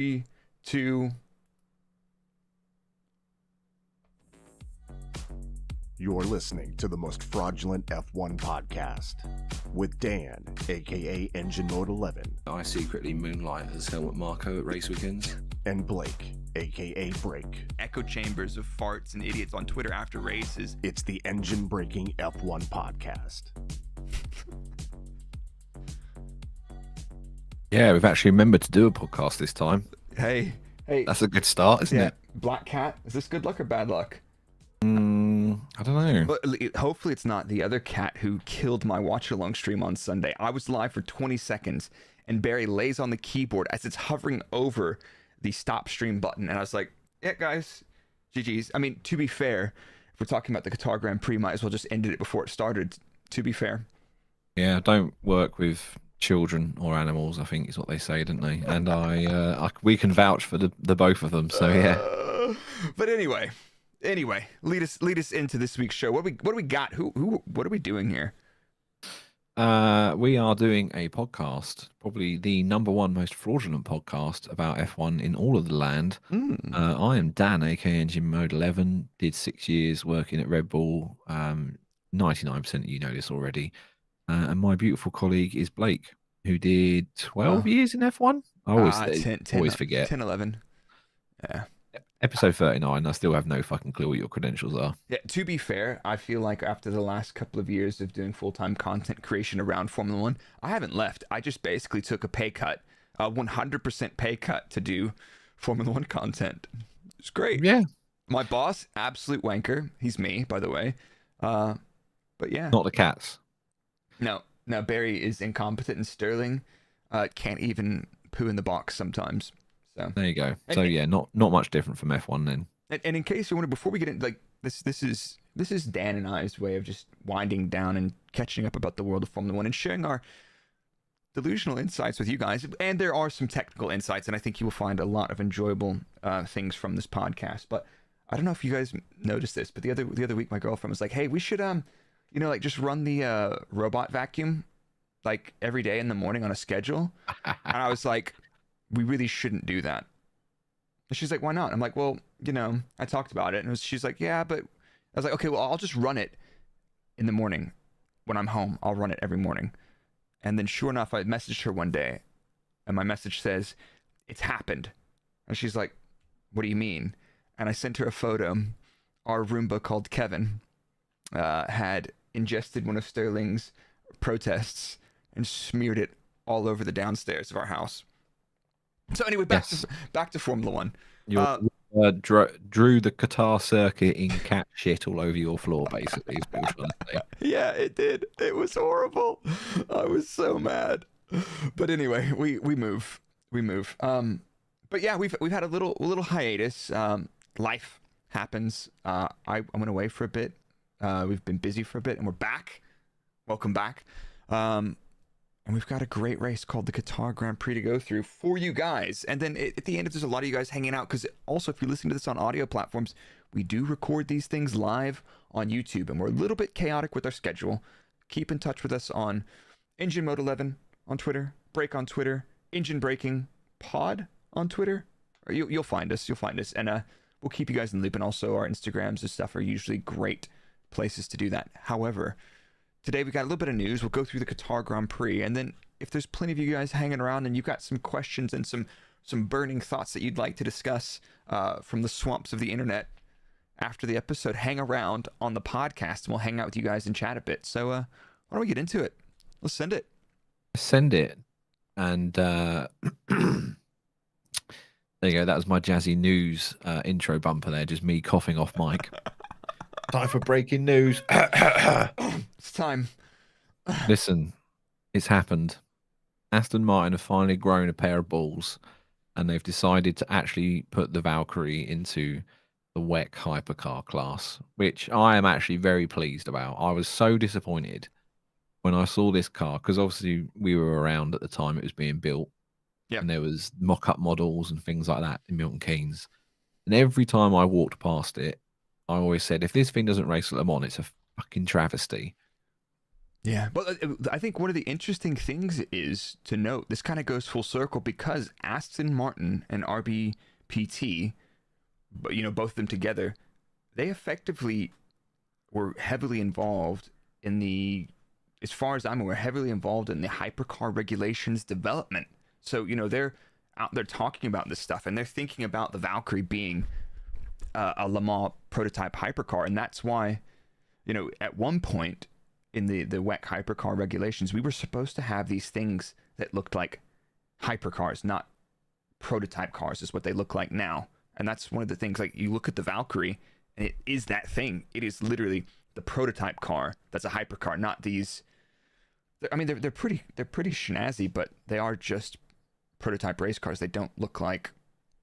3, 2. You're listening to the most fraudulent F1 podcast with Dan, aka Engine Mode 11. I secretly moonlight as Helmut Marko at race weekends. And Blake, aka Break. Echo chambers of farts and idiots on Twitter after races. It's the Engine Breaking F1 podcast. Yeah, we've actually remembered to do a podcast this time. Hey. That's a good start, isn't it? Black cat. Is this good luck or bad luck? I don't know. But hopefully it's not the other cat who killed my watch-along stream on Sunday. I was live for 20 seconds, and Barry lays on the keyboard as it's hovering over the stop stream button. And I was like, yeah, guys, GG's. I mean, to be fair, if we're talking about the Qatar Grand Prix, might as well just ended it before it started, to be fair. Yeah, don't work with children or animals, I think is what they say, didn't they? And we can vouch for the both of them, so yeah. But anyway, lead us into this week's show. What do we got? What are we doing here? We are doing a podcast, probably the #1 most fraudulent podcast about F1 in all of the land. I am Dan, aka Engine Mode 11. Did 6 years working at Red Bull. 99% of you know this already. And my beautiful colleague is Blake, who did 12 years in F1. I always forget. 10, 11. Yeah. Episode 39, I still have no fucking clue what your credentials are. Yeah, to be fair, I feel like after the last couple of years of doing full-time content creation around Formula 1, I haven't left. I just basically took a pay cut, a 100% pay cut to do Formula 1 content. It's great. Yeah. My boss, absolute wanker. He's me, by the way. But yeah. Not the cats. No, Barry is incompetent and Sterling can't even poo in the box sometimes. So there you go. So yeah, not much different from F1 then. And in case you wonder, before we get into this is Dan and I's way of just winding down and catching up about the world of Formula 1 and sharing our delusional insights with you guys. And there are some technical insights, and I think you will find a lot of enjoyable things from this podcast. But I don't know if you guys noticed this, but the other week my girlfriend was like, "Hey, we should just run the robot vacuum like every day in the morning on a schedule." And I was like, we really shouldn't do that. And she's like, why not? I'm like, well, I talked about it. And she's like, yeah, but I was like, okay, well, I'll just run it in the morning when I'm home. I'll run it every morning. And then sure enough, I messaged her one day and my message says, it's happened. And she's like, what do you mean? And I sent her a photo. Our Roomba called Kevin had ingested one of Sterling's protests and smeared it all over the downstairs of our house. So anyway, back to Formula 1. You drew the Qatar circuit in cat shit all over your floor, basically. Is what you're trying to say. Yeah, it did. It was horrible. I was so mad. But anyway, we move. But yeah, we've had a little hiatus. Life happens. I went away for a bit. We've been busy for a bit, and we're back. Welcome back. And we've got a great race called the Qatar Grand Prix to go through for you guys. And then at the end, if there's a lot of you guys hanging out, because also if you're listening to this on audio platforms, we do record these things live on YouTube, and we're a little bit chaotic with our schedule. Keep in touch with us on Engine Mode 11 on Twitter, Break on Twitter, Engine Breaking Pod on Twitter. Or you'll find us. And we'll keep you guys in the loop. And also our Instagrams and stuff are usually great places to do that. However, today we got a little bit of news. We'll go through the Qatar Grand Prix, and then if there's plenty of you guys hanging around and you've got some questions and some burning thoughts that you'd like to discuss from the swamps of the internet after the episode, hang around on the podcast and we'll hang out with you guys and chat a bit. So why don't we get into it? Let's send it. And there you go. That was my jazzy news intro bumper there, just me coughing off mic. Time for breaking news. It's time. Listen, it's happened. Aston Martin have finally grown a pair of balls, and they've decided to actually put the Valkyrie into the WEC hypercar class, which I am actually very pleased about. I was so disappointed when I saw this car, because obviously we were around at the time it was being built. Yeah. And there was mock-up models and things like that in Milton Keynes. And every time I walked past it, I always said, if this thing doesn't race at Le Mans, it's a fucking travesty. Yeah, but I think one of the interesting things is to note, this kind of goes full circle because Aston Martin and RBPT, but both of them together, they effectively were heavily involved in as far as I'm aware, heavily involved in the hypercar regulations development. So, they're out there talking about this stuff, and they're thinking about the Valkyrie being a Le Mans prototype hypercar. And that's why, at one point in the WEC hypercar regulations, we were supposed to have these things that looked like hypercars, not prototype cars, is what they look like now. And that's one of the things, like, you look at the Valkyrie, and it is that thing. It is literally the prototype car that's a hypercar, not these. I mean, they're pretty snazzy, but they are just prototype race cars. They don't look like,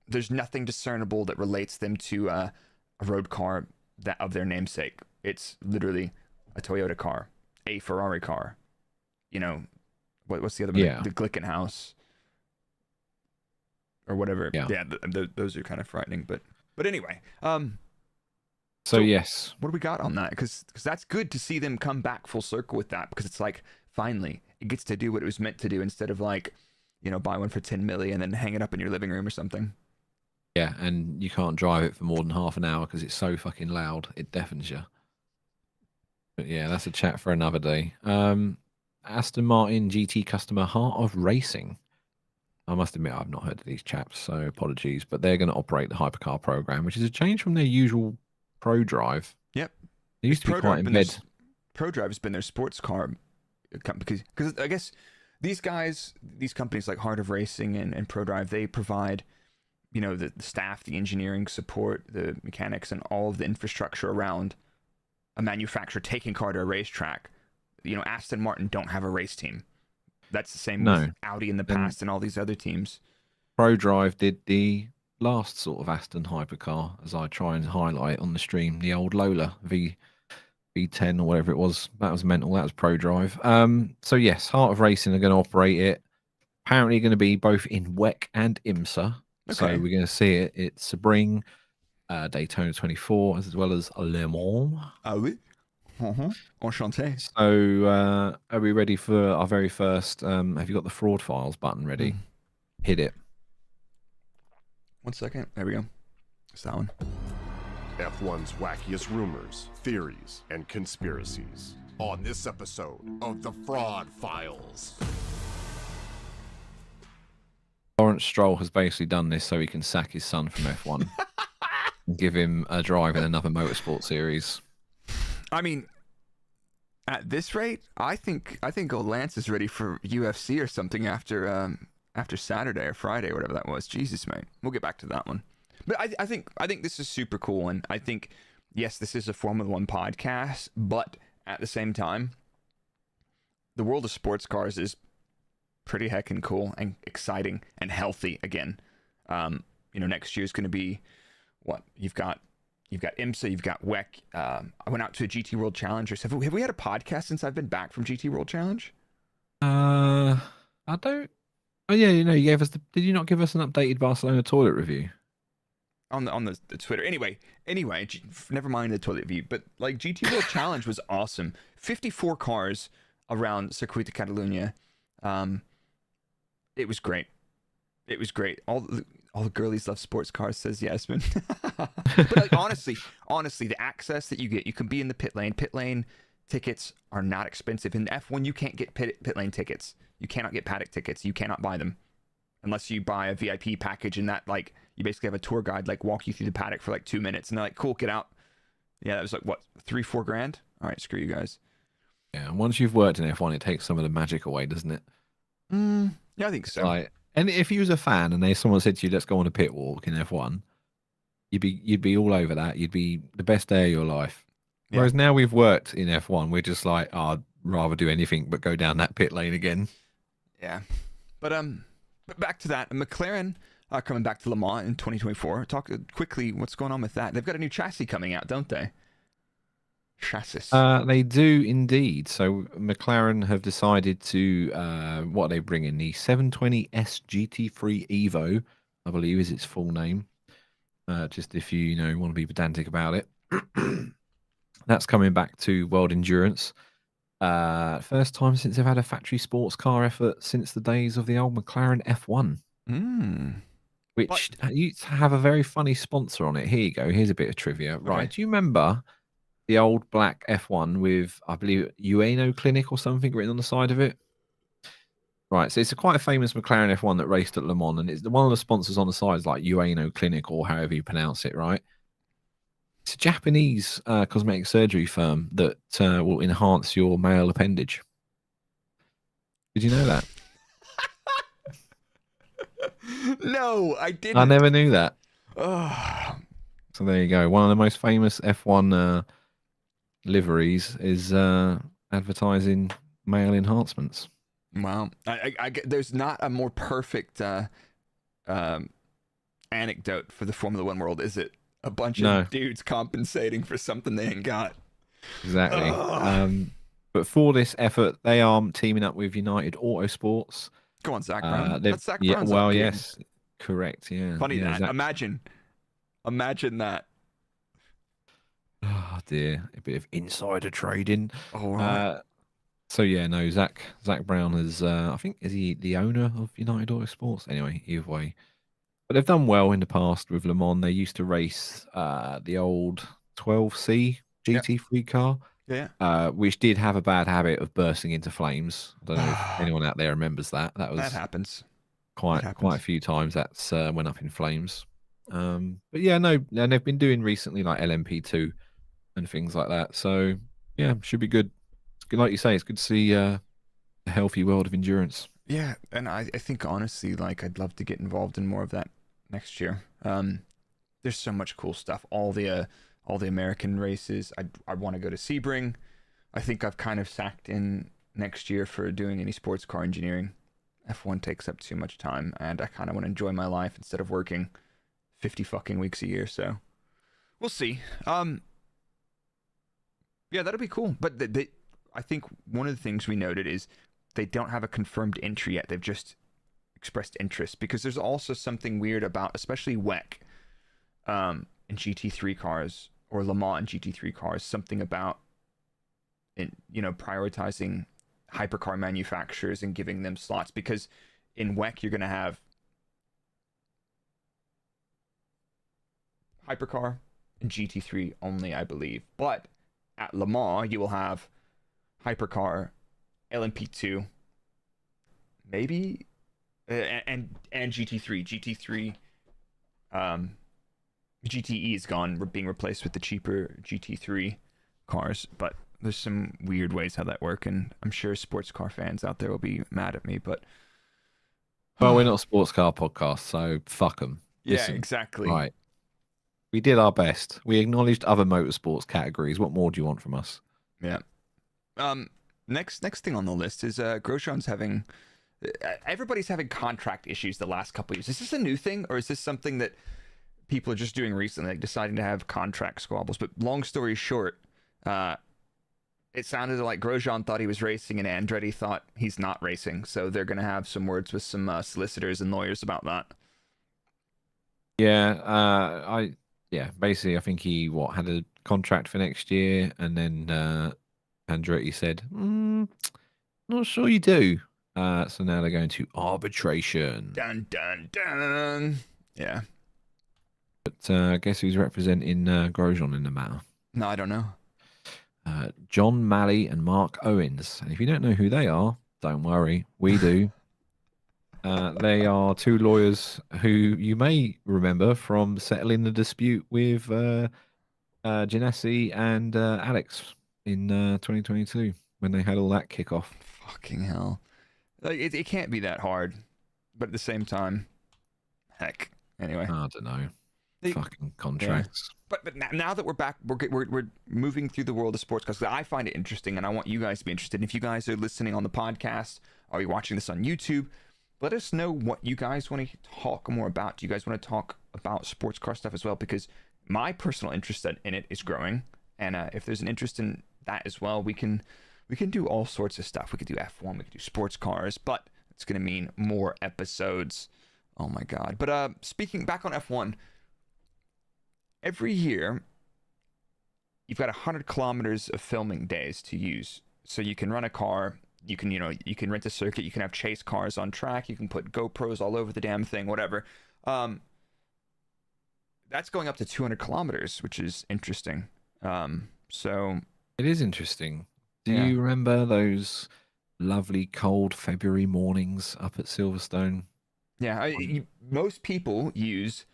there's nothing discernible that relates them to a road car that of their namesake. It's literally a Toyota car, a Ferrari car. What's the other one? Yeah. The Glickenhaus or whatever. Yeah. Those are kind of frightening. But anyway, So yes, what do we got on that? Because that's good to see them come back full circle with that, because it's like, finally, it gets to do what it was meant to do instead of like, buy one for 10 million and then hang it up in your living room or something. yeah, and you can't drive it for more than half an hour because it's so fucking loud. It deafens you. But yeah, that's a chat for another day. Aston Martin GT customer Heart of Racing. I must admit, I've not heard of these chaps, so apologies. But they're going to operate the hypercar program, which is a change from their usual Pro Drive. Yep. They used to be quite in bed. Pro Drive has been their sports car, because I guess these companies like Heart of Racing and Pro Drive, they provide, the staff, the engineering support, the mechanics, and all of the infrastructure around a manufacturer taking car to a racetrack. Aston Martin don't have a race team. That's the same with Audi in the past and all these other teams. Pro Drive did the last sort of Aston hypercar, as I try and highlight on the stream, the old Lola V10 or whatever it was. That was mental. That was Pro Drive. So yes, Heart of Racing are going to operate it. Apparently going to be both in WEC and IMSA. Okay. So we're going to see it. It's Sebring, Daytona 24, as well as Le Mans. Ah oui. Enchanté. So are we ready for our very first, have you got the fraud files button ready? Hit it. 1 second. There we go. It's that one. F1's wackiest rumors, theories, and conspiracies. On this episode of the Fraud Files. Lawrence Stroll has basically done this so he can sack his son from F1 and give him a drive in another motorsport series. I mean, at this rate, I think old Lance is ready for UFC or something after Saturday or Friday or whatever that was. Jesus, mate. We'll get back to that one. But I think this is super cool, and I think, yes, this is a Formula One podcast, but at the same time, the world of sports cars is pretty heckin' cool and exciting and healthy again. Next year is going to be what you've got IMSA, you've got WEC. I went out to a GT World Challenge. Have we had a podcast since I've been back from GT World Challenge? I don't. Oh yeah, you gave us. Did you not give us an updated Barcelona toilet review? On the Twitter. Anyway, never mind the toilet review. But like GT World Challenge was awesome. 54 cars around Circuit de Catalonia. It was great. It was great. All the girlies love sports cars, says Yasmin. But like, honestly, the access that you get, you can be in the pit lane. Pit lane tickets are not expensive. In F1, you can't get pit lane tickets. You cannot get paddock tickets. You cannot buy them unless you buy a VIP package, and that, like, you basically have a tour guide like walk you through the paddock for like 2 minutes, and they're like, cool, get out. Yeah, that was like what, 3-4 grand? All right, screw you guys. Yeah, and once you've worked in F1, it takes some of the magic away, doesn't it? Yeah, I think so. Like, and if you was a fan and someone said to you, let's go on a pit walk in F1, you'd be all over that. You'd be the best day of your life. Yeah. Whereas now we've worked in F1, we're just like, I'd rather do anything but go down that pit lane again. Yeah. But back to that. McLaren coming back to Le Mans in 2024. Talk quickly, what's going on with that? They've got a new chassis coming out, don't they? Chassis. They do indeed. So McLaren have decided to, what are they bringing? The 720S GT3 Evo, I believe is its full name. Just if you want to be pedantic about it. That's coming back to World Endurance. First time since they've had a factory sports car effort since the days of the old McLaren F1, which used to have a very funny sponsor on it. Here you go. Here's a bit of trivia. Right. Okay. Do you remember the old black F1 with, I believe, Ueno Clinic or something written on the side of it? Right. So it's quite a famous McLaren F1 that raced at Le Mans, and it's one of the sponsors on the side is like Ueno Clinic or however you pronounce it, right? It's a Japanese cosmetic surgery firm that will enhance your male appendage. Did you know that? No, I didn't. I never knew that. Oh. So there you go. One of the most famous F1 liveries is advertising male enhancements. Wow. There's not a more perfect anecdote for the Formula One world, is it? A bunch of dudes compensating for something they ain't got. Exactly. But for this effort, they are teaming up with United Autosports. Go on, Zach Brown. That's Zach Brown's well, upgrade. yes. Correct, yeah. Funny yeah, that. Imagine that. Oh, dear. A bit of insider trading. All right. So, yeah, no, Zach Brown is, I think, is he the owner of United Autosports? Anyway, either way. But they've done well in the past with Le Mans. They used to race the old 12C GT3 car, which did have a bad habit of bursting into flames. I don't know if anyone out there remembers that. That happens. Quite a few times that's went up in flames. But yeah, no, and they've been doing recently like LMP2 and things like that. So yeah, should be good. It's good, like you say, it's good to see a healthy world of endurance. Yeah, and I think honestly, like I'd love to get involved in more of that next year. There's so much cool stuff. All the American races. I want to go to Sebring. I think I've kind of sacked in next year for doing any sports car engineering. F1 takes up too much time, and I kind of want to enjoy my life instead of working 50 fucking weeks a year. So we'll see. Yeah, that'll be cool. But I think one of the things we noted is they don't have a confirmed entry yet. They've just expressed interest, because there's also something weird about, especially WEC in GT3 cars or Le Mans in GT3 cars, something about prioritizing hypercar manufacturers and giving them slots, because in WEC you're going to have hypercar and GT3 only, I believe, but at Le Mans you will have hypercar, LMP2, maybe, and GT3. GTE is gone, being replaced with the cheaper GT3 cars, but there's some weird ways how that work, and I'm sure sports car fans out there will be mad at me, but well, we're not a sports car podcast, so fuck them. Yeah, exactly. Right, we did our best. We acknowledged other motorsports categories. What more do you want from us? Yeah. Next thing on the list is Grosjean's having. Everybody's having contract issues the last couple of years. Is this a new thing, or is this something that people are just doing recently, like deciding to have contract squabbles? But long story short, it sounded like Grosjean thought he was racing and Andretti thought he's not racing. So they're going to have some words with some solicitors and lawyers about that. Yeah, basically I think he had a contract for next year, and then Andretti said, not sure you do. So now they're going to arbitration. Dun, dun, dun. Yeah. But guess who's representing Grosjean in the matter? No, I don't know. John Malley and Mark Owens. And if you don't know who they are, don't worry, we do. They are two lawyers who you may remember from settling the dispute with Ganassi and Alex in 2022 when they had all that kickoff. Fucking hell. Like, it can't be that hard. But at the same time, heck. Anyway. I don't know. Fucking contracts. Yeah. But now that we're back, we're moving through the world of sports cars. I find it interesting, and I want you guys to be interested. And if you guys are listening on the podcast, are you watching this on YouTube? Let us know what you guys want to talk more about. Do you guys want to talk about sports car stuff as well? Because my personal interest in it is growing, and if there's an interest in that as well, we can do all sorts of stuff. We could do F1, we could do sports cars, but it's going to mean more episodes. Oh my god. But speaking back on F1, every year you've got 100 kilometers of filming days to use. So you can run a car, you can rent a circuit, you can have chase cars on track, you can put GoPros all over the damn thing, whatever. That's going up to 200 kilometers, which is interesting. So it is interesting. Do Yeah. you remember those lovely cold February mornings up at Silverstone? yeah, most people use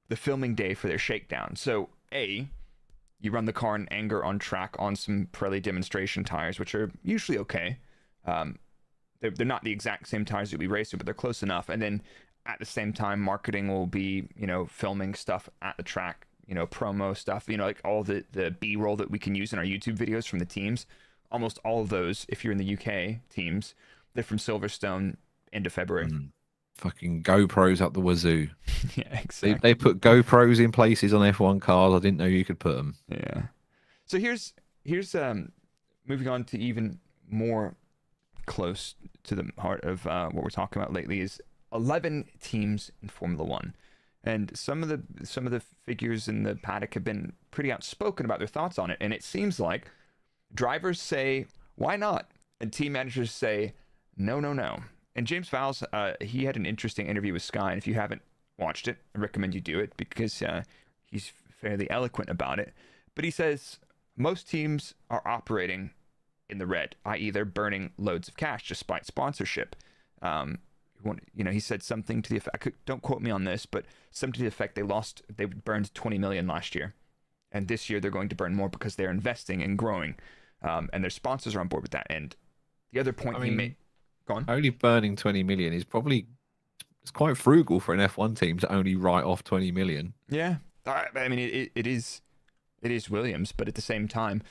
the filming day for their shakedown. So you run the car in anger on track on some Pirelli demonstration tires, which are usually okay. They're not the exact same tires that we race with, but they're close enough. And then at the same time, marketing will be, filming stuff at the track, promo stuff, like all the B-roll that we can use in our YouTube videos from the teams. Almost all of those, if you're in the UK teams, they're from Silverstone into February. Fucking GoPros up the wazoo. Yeah, exactly. They put GoPros in places on F1 cars. I didn't know you could put them. Yeah. So here's moving on to even more close to the heart of what we're talking about lately is 11 teams in Formula One, and some of the figures in the paddock have been pretty outspoken about their thoughts on it. And it seems like drivers say, "Why not?" and team managers say, "No, no, no." And James Vowles, he had an interesting interview with Sky, and if you haven't watched it, I recommend you do it because he's fairly eloquent about it. But he says most teams are operating in the red, i.e. they're burning loads of cash despite sponsorship. He said something to the effect, don't quote me on this, but something to the effect they burned 20 million last year. And this year they're going to burn more because they're investing and growing. And their sponsors are on board with that. And the other point he made, go on. Only burning 20 million is it's quite frugal for an F1 team to only write off 20 million. Yeah. I mean, it is Williams, but at the same time,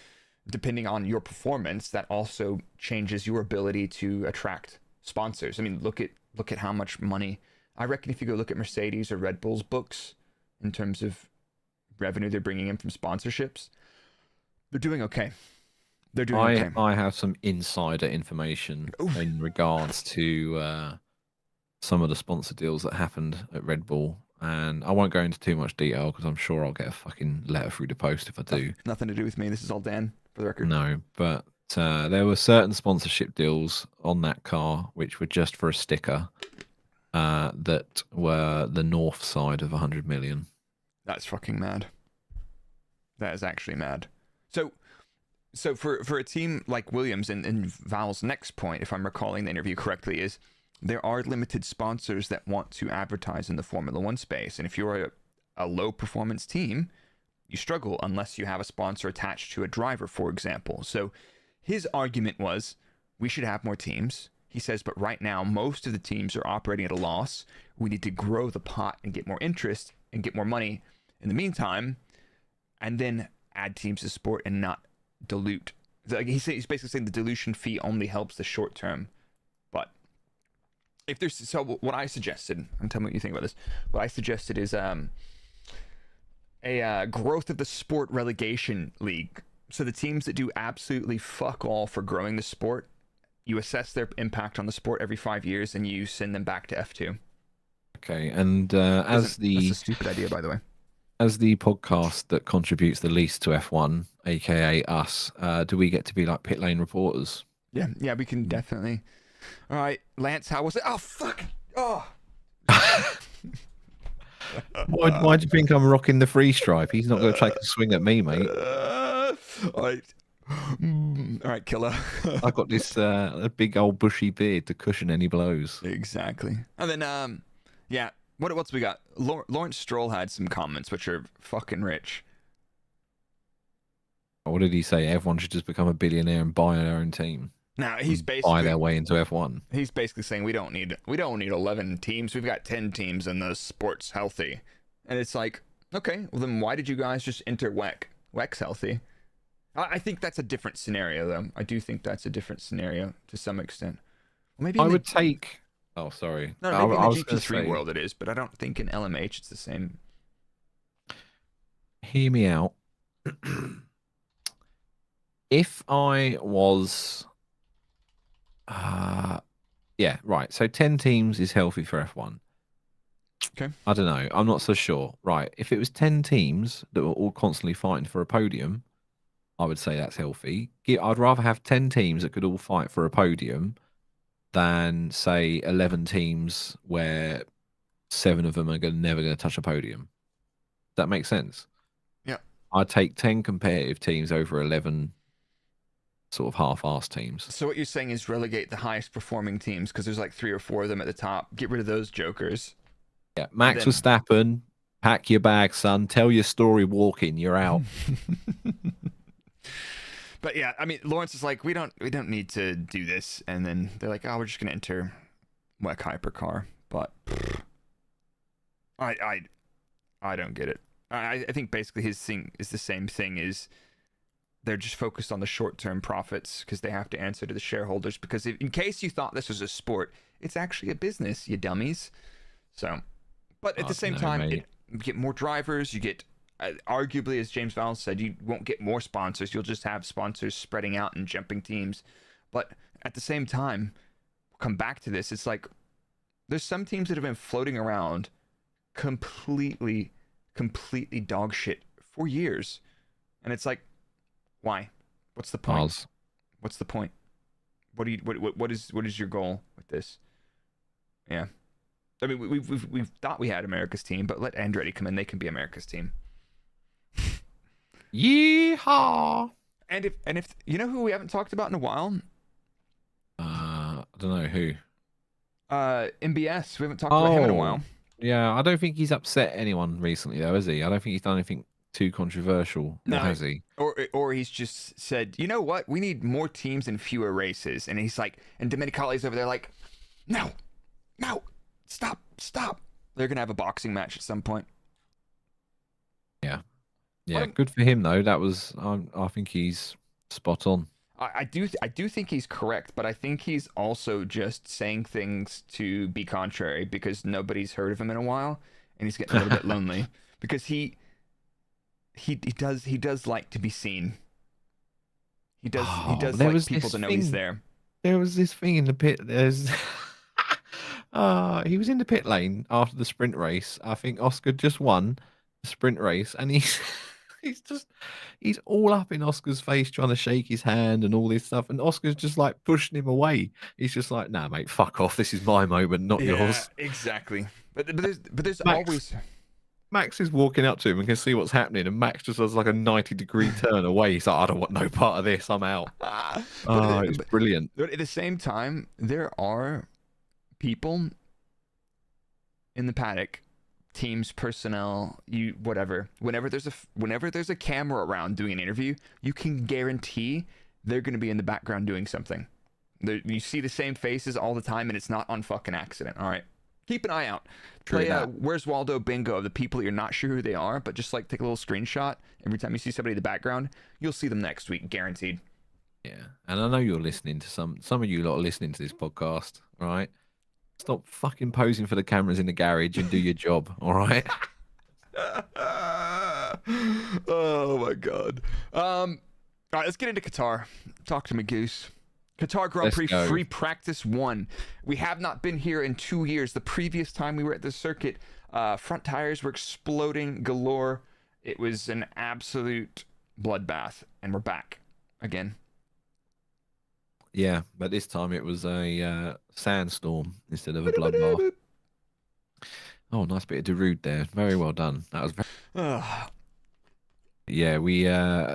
depending on your performance, that also changes your ability to attract sponsors. I mean, look at how much money. I reckon if you go look at Mercedes or Red Bull's books in terms of revenue they're bringing in from sponsorships, they're doing okay. They're doing okay. I have some insider information in regards to some of the sponsor deals that happened at Red Bull. And I won't go into too much detail because I'm sure I'll get a fucking letter through the post if I do. Nothing to do with me. This is all Dan, for the record. No, but there were certain sponsorship deals on that car which were just for a sticker that were the north side of 100 million. That's fucking mad. That is actually mad. So for a team like Williams, and Val's next point, if I'm recalling the interview correctly, is there are limited sponsors that want to advertise in the Formula One space. And if you're a low performance team, you struggle unless you have a sponsor attached to a driver, for example. So his argument was, we should have more teams. He says, but right now, most of the teams are operating at a loss. We need to grow the pot and get more interest and get more money in the meantime, and then add teams to sport and not dilute. He's basically saying the dilution fee only helps the short term. But if there's, so what I suggested, and tell me what you think about this, what I suggested is a growth of the sport relegation league. So the teams that do absolutely fuck all for growing the sport, you assess their impact on the sport every 5 years and you send them back to F2. Okay, and that's a stupid idea, by the way. As the podcast that contributes the least to F1, aka us, do we get to be like pit lane reporters? Yeah, we can definitely. All right, Lance, how was it? Oh, fuck. Oh. Why do you think I'm rocking the free stripe? He's not going to take a swing at me, mate. All right, killer. I've got this a big old bushy beard to cushion any blows. Exactly. And then, yeah, what else we got? Lawrence Stroll had some comments which are fucking rich. What did he say? Everyone should just become a billionaire and buy their own team. Now he's basically buy their way into F1. He's basically saying we don't need 11 teams. We've got 10 teams and the sport's healthy. And it's like, okay, well then why did you guys just enter WEC? WEC's healthy. I think that's a different scenario though. I do think that's a different scenario to some extent. Well, maybe I would take. Oh, sorry. No, maybe in the GP3 world it is, but I don't think in LMH it's the same. Hear me out. If I was. Yeah, right. So 10 teams is healthy for F1. Okay. I don't know. I'm not so sure. Right. If it was 10 teams that were all constantly fighting for a podium, I would say that's healthy. I'd rather have 10 teams that could all fight for a podium than, say, 11 teams where 7 of them are never going to touch a podium. Does that make sense? Yeah. I'd take 10 competitive teams over 11 sort of half-assed teams. So what you're saying is relegate the highest performing teams because there's like 3 or 4 of them at the top. Get rid of those jokers. Yeah, Max then... Verstappen, pack your bag, son. Tell your story walking. You're out. But yeah, I mean, Lawrence is like, we don't need to do this, and then they're like, oh, we're just gonna enter WEC hypercar. But I don't get it. I think basically his thing is the same thing. Is they're just focused on the short-term profits because they have to answer to the shareholders. Because in case you thought this was a sport, it's actually a business, you dummies. So, but at the same time, you get more drivers, you get. Arguably, as James Vowles said, you won't get more sponsors. You'll just have sponsors spreading out and jumping teams. But at the same time, we'll come back to this. It's like there's some teams that have been floating around completely dog shit for years. And it's like, why? What's the point? Pause. What's the point? What is your goal with this? Yeah. I mean, we've thought we had America's team, but let Andretti come in. They can be America's team. Yeehaw! And if you know who we haven't talked about in a while? I don't know who. MBS. We haven't talked about him in a while. Yeah, I don't think he's upset anyone recently, though, has he? I don't think he's done anything too controversial, no, has he? Or he's just said, you know what? We need more teams and fewer races. And he's like, and Domenicali's over there like, no, stop. They're gonna have a boxing match at some point. Yeah, good for him though. That was, I think he's spot on. I do think he's correct, but I think he's also just saying things to be contrary because nobody's heard of him in a while, and he's getting a little bit lonely because he does like to be seen. He does like people to know he's there. There was this thing in the pit. There's he was in the pit lane after the sprint race. I think Oscar just won the sprint race, and he's all up in Oscar's face trying to shake his hand and all this stuff, and Oscar's just like pushing him away. He's just like, nah, mate, fuck off. This is my moment, not yours. Exactly. But there's Max, always Max is walking up to him and can see what's happening, and Max just does like a 90-degree turn away. He's like, I don't want no part of this. I'm out. It's brilliant. But at the same time, there are people in the paddock, teams, personnel, whatever. Whenever there's a camera around doing an interview, you can guarantee they're going to be in the background doing something. You see the same faces all the time, and it's not on fucking accident. All right, keep an eye out. Play Where's Waldo bingo of the people that you're not sure who they are, but just like take a little screenshot every time you see somebody in the background. You'll see them next week, guaranteed. Yeah, and I know you're listening to some of you lot are listening to this podcast, right? Stop fucking posing for the cameras in the garage and do your job, all right? Oh my god. All right, let's get into Qatar. Talk to me, Goose. Qatar Grand Prix Free Practice 1. We have not been here in 2 years. The previous time we were at the circuit, front tires were exploding galore. It was an absolute bloodbath, and we're back again. Yeah, but this time it was a sandstorm instead of a bloodbath. Oh, nice bit of Darude there. Very well done. That was very... Yeah, we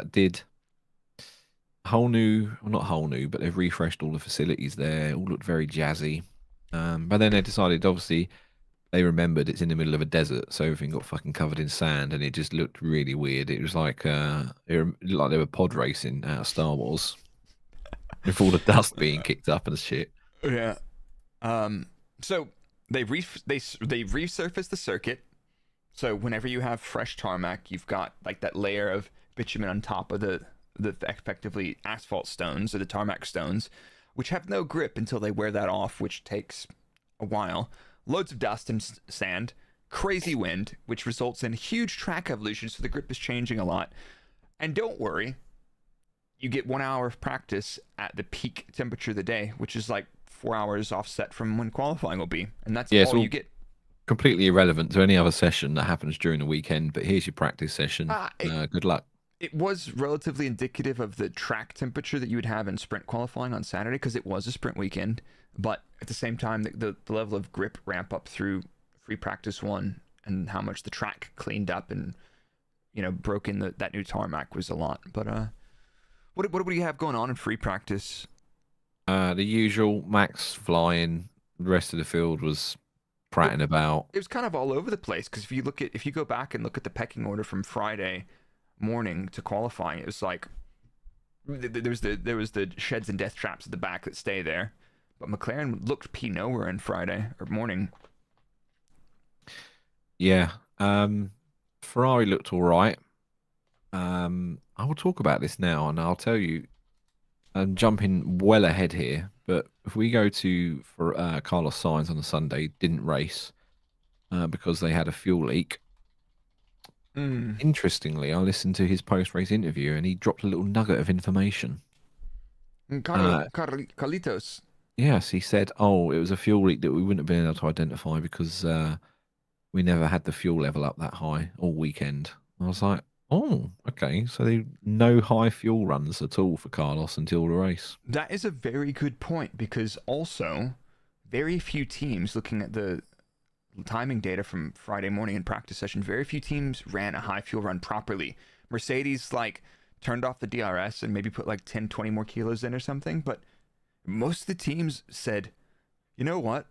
did whole new, well, not whole new, but they've refreshed all the facilities there. It all looked very jazzy. But then they decided, obviously, they remembered it's in the middle of a desert, so everything got fucking covered in sand, and it just looked really weird. It was like they were pod racing out of Star Wars. With all the dust being kicked up and shit. Yeah. So they resurfaced the circuit. So whenever you have fresh tarmac, you've got like that layer of bitumen on top of the effectively asphalt stones or the tarmac stones, which have no grip until they wear that off, which takes a while. Loads of dust and sand, crazy wind, which results in huge track evolution. So the grip is changing a lot. And don't worry. You get 1 hour of practice at the peak temperature of the day, which is like 4 hours offset from when qualifying will be. And that's all you get. Completely irrelevant to any other session that happens during the weekend, but here's your practice session. Good luck. It was relatively indicative of the track temperature that you would have in sprint qualifying on Saturday, because it was a sprint weekend. But at the same time, the level of grip ramp up through free practice 1 and how much the track cleaned up and, broke in that new tarmac was a lot. But what do you have going on in free practice? The usual, Max flying. The rest of the field was prattling about. It was kind of all over the place, because if you go back and look at the pecking order from Friday morning to qualifying, it was like there was the sheds and death traps at the back that stay there, but McLaren looked nowhere in Friday or morning. Yeah, Ferrari looked all right. I will talk about this now, and I'll tell you. I'm jumping well ahead here, but if we go for Carlos Sainz on the Sunday, didn't race because they had a fuel leak. Interestingly, I listened to his post-race interview, and he dropped a little nugget of information. Carlitos. Yes, he said, "Oh, it was a fuel leak that we wouldn't have been able to identify because we never had the fuel level up that high all weekend." I was like, "Oh, okay. So no high fuel runs at all for Carlos until the race." That is a very good point, because also very few teams, looking at the timing data from Friday morning in practice session, very few teams ran a high fuel run properly. Mercedes turned off the DRS and maybe put 10, 20 more kilos in or something, but most of the teams said, you know what,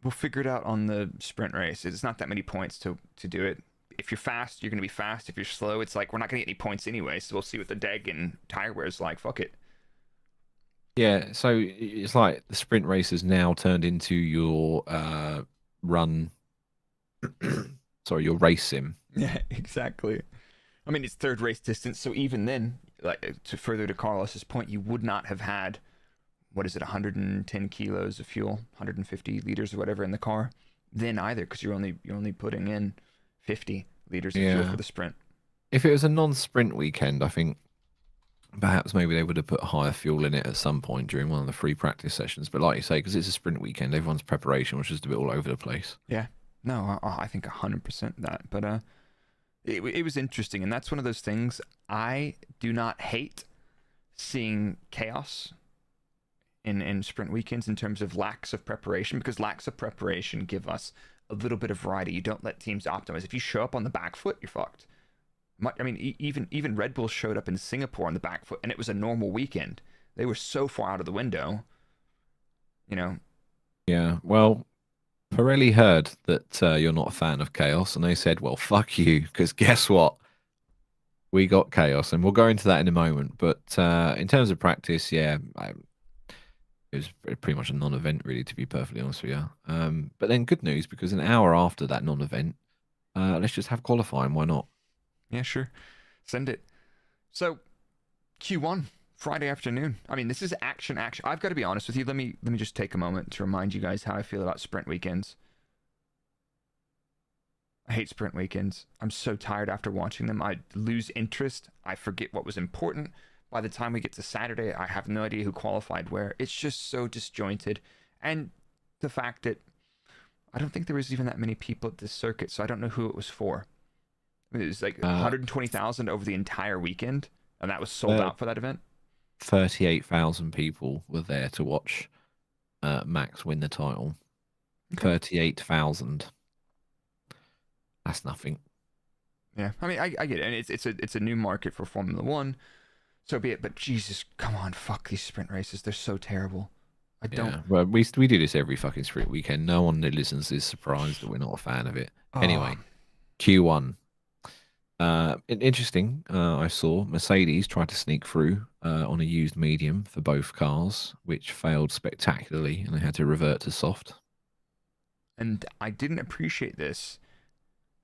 we'll figure it out on the sprint race. It's not that many points to do it. If you're fast, you're going to be fast. If you're slow, it's we're not going to get any points anyway, so we'll see what the deg and tire wear is like. Fuck it. Yeah, so it's like the sprint race has now turned into your run, sorry, your race sim. Yeah, exactly. I mean, it's third race distance, so even then, to further to Carlos's point, you would not have had, 110 kilos of fuel, 150 liters or whatever in the car then either, because you're only putting in 50 liters of fuel for the sprint. If it was a non-sprint weekend, I think perhaps maybe they would have put higher fuel in it at some point during one of the free practice sessions. But like you say, because it's a sprint weekend, everyone's preparation was just a bit all over the place. Yeah. No, I think 100% that. But it was interesting, and that's one of those things. I do not hate seeing chaos in sprint weekends in terms of lacks of preparation, because lacks of preparation give us a little bit of variety. You don't let teams optimize. If you show up on the back foot, you're fucked. I mean, even Red Bull showed up in Singapore on the back foot, and it was a normal weekend. They were so far out of the window, Yeah, well, Pirelli heard that you're not a fan of chaos, and they said, well, fuck you, because guess what? We got chaos, and we'll go into that in a moment. But in terms of practice, yeah, it was pretty much a non-event, really, to be perfectly honest with you. But then good news, because an hour after that non-event, let's just have qualifying. Why not? Yeah, sure. Send it. So, Q1, Friday afternoon. I mean, this is action. I've got to be honest with you. Let me just take a moment to remind you guys how I feel about sprint weekends. I hate sprint weekends. I'm so tired after watching them. I lose interest. I forget what was important. By the time we get to Saturday, I have no idea who qualified where. It's just so disjointed. And the fact that I don't think there was even that many people at this circuit, so I don't know who it was for. I mean, it was 120,000 over the entire weekend, and that was sold out for that event. 38,000 people were there to watch Max win the title. Okay. 38,000. That's nothing. Yeah, I mean, I get it, and it's a new market for Formula One. So be it, but Jesus, come on, fuck these sprint races. They're so terrible. I don't... Yeah, well, we do this every fucking sprint weekend. No one that listens is surprised that we're not a fan of it. Anyway, Q1. Interesting, I saw Mercedes try to sneak through on a used medium for both cars, which failed spectacularly, and they had to revert to soft. And I didn't appreciate this.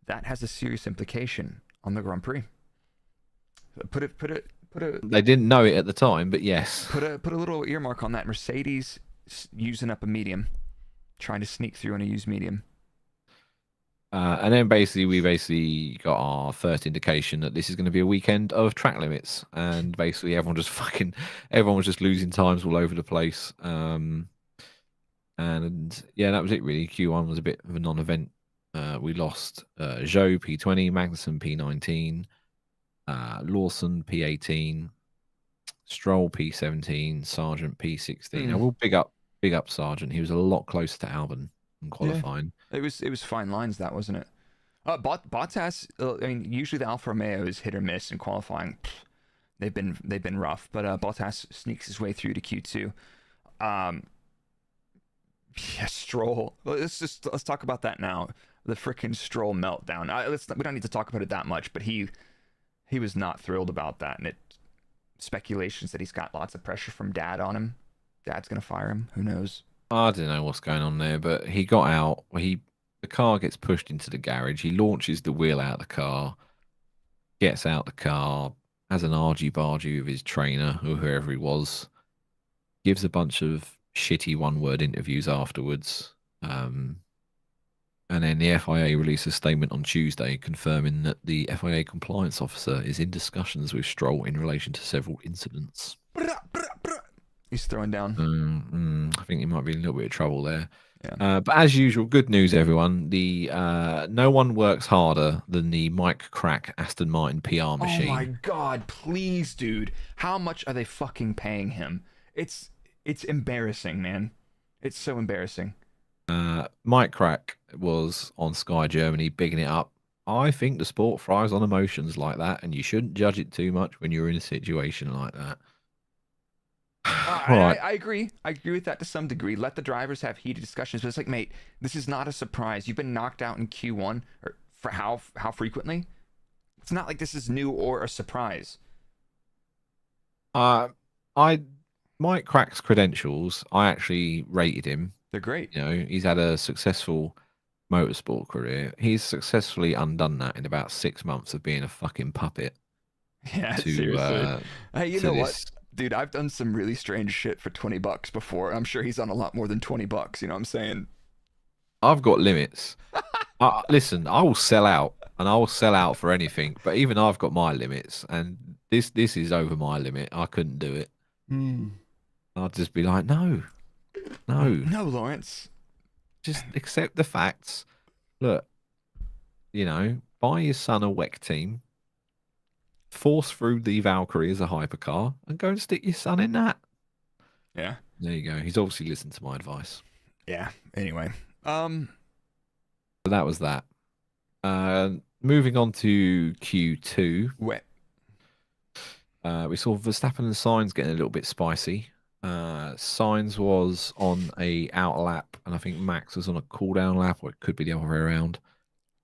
That has a serious implication on the Grand Prix. Put a They didn't know it at the time, but yes. Put a little earmark on that. Mercedes using up a medium, trying to sneak through on a used medium. And then we got our first indication that this is going to be a weekend of track limits, and basically everyone was just losing times all over the place. And yeah, that was it really. Q1 was a bit of a non-event. We lost Zhou P20, Magnussen P19. Lawson P18, Stroll P17, Sargent P16. I Mm. will big up Sargent. He was a lot closer to Albon in qualifying. It was fine lines, that wasn't it? Bottas. I mean, usually the Alfa Romeo is hit or miss in qualifying. They've been rough, but Bottas sneaks his way through to Q2. Yeah, Stroll. Let's talk about that now. The freaking Stroll meltdown. We don't need to talk about it that much, but he was not thrilled about that, and speculations that he's got lots of pressure from Dad on him. Dad's gonna fire him. Who knows? I don't know what's going on there, but he got out. The car gets pushed into the garage. He launches the wheel out of the car, gets out the car, has an argy-bargy with his trainer or whoever he was, gives a bunch of shitty one-word interviews afterwards. And then the FIA released a statement on Tuesday confirming that the FIA compliance officer is in discussions with Stroll in relation to several incidents. He's throwing down. I think he might be in a little bit of trouble there. Yeah. But as usual, good news, everyone. No one works harder than the Mike Crack Aston Martin PR machine. Oh my God, please, dude. How much are they fucking paying him? It's embarrassing, man. It's so embarrassing. Mike Crack was on Sky Germany bigging it up. I think the sport thrives on emotions like that, and you shouldn't judge it too much when you're in a situation like that. Right. I agree. I agree with that to some degree. Let the drivers have heated discussions. But it's like, mate, this is not a surprise. You've been knocked out in Q1 or for how frequently? It's not like this is new or a surprise. Mike Crack's credentials, I actually rated him. They're great. You know, he's had a successful motorsport career. He's successfully undone that in about 6 months of being a fucking puppet. Yeah, seriously. Hey, you know what? Dude, I've done some really strange shit for $20 before. I'm sure he's on a lot more than $20. You know what I'm saying? I've got limits. Listen, I will sell out, and I will sell out for anything. But even I've got my limits, and this is over my limit. I couldn't do it. I'd just be like, no, Lawrence. just accept the facts. Look, you know, buy your son a WEC team. Force through the Valkyrie as a hypercar and go and stick your son in that. Yeah. There you go. He's obviously listened to my advice. Yeah. Anyway. So that was that. Moving on to Q2. Wet. We saw Verstappen and Sainz getting a little bit spicy. Sainz was on a out lap, and I think Max was on a cool down lap, or it could be the other way around.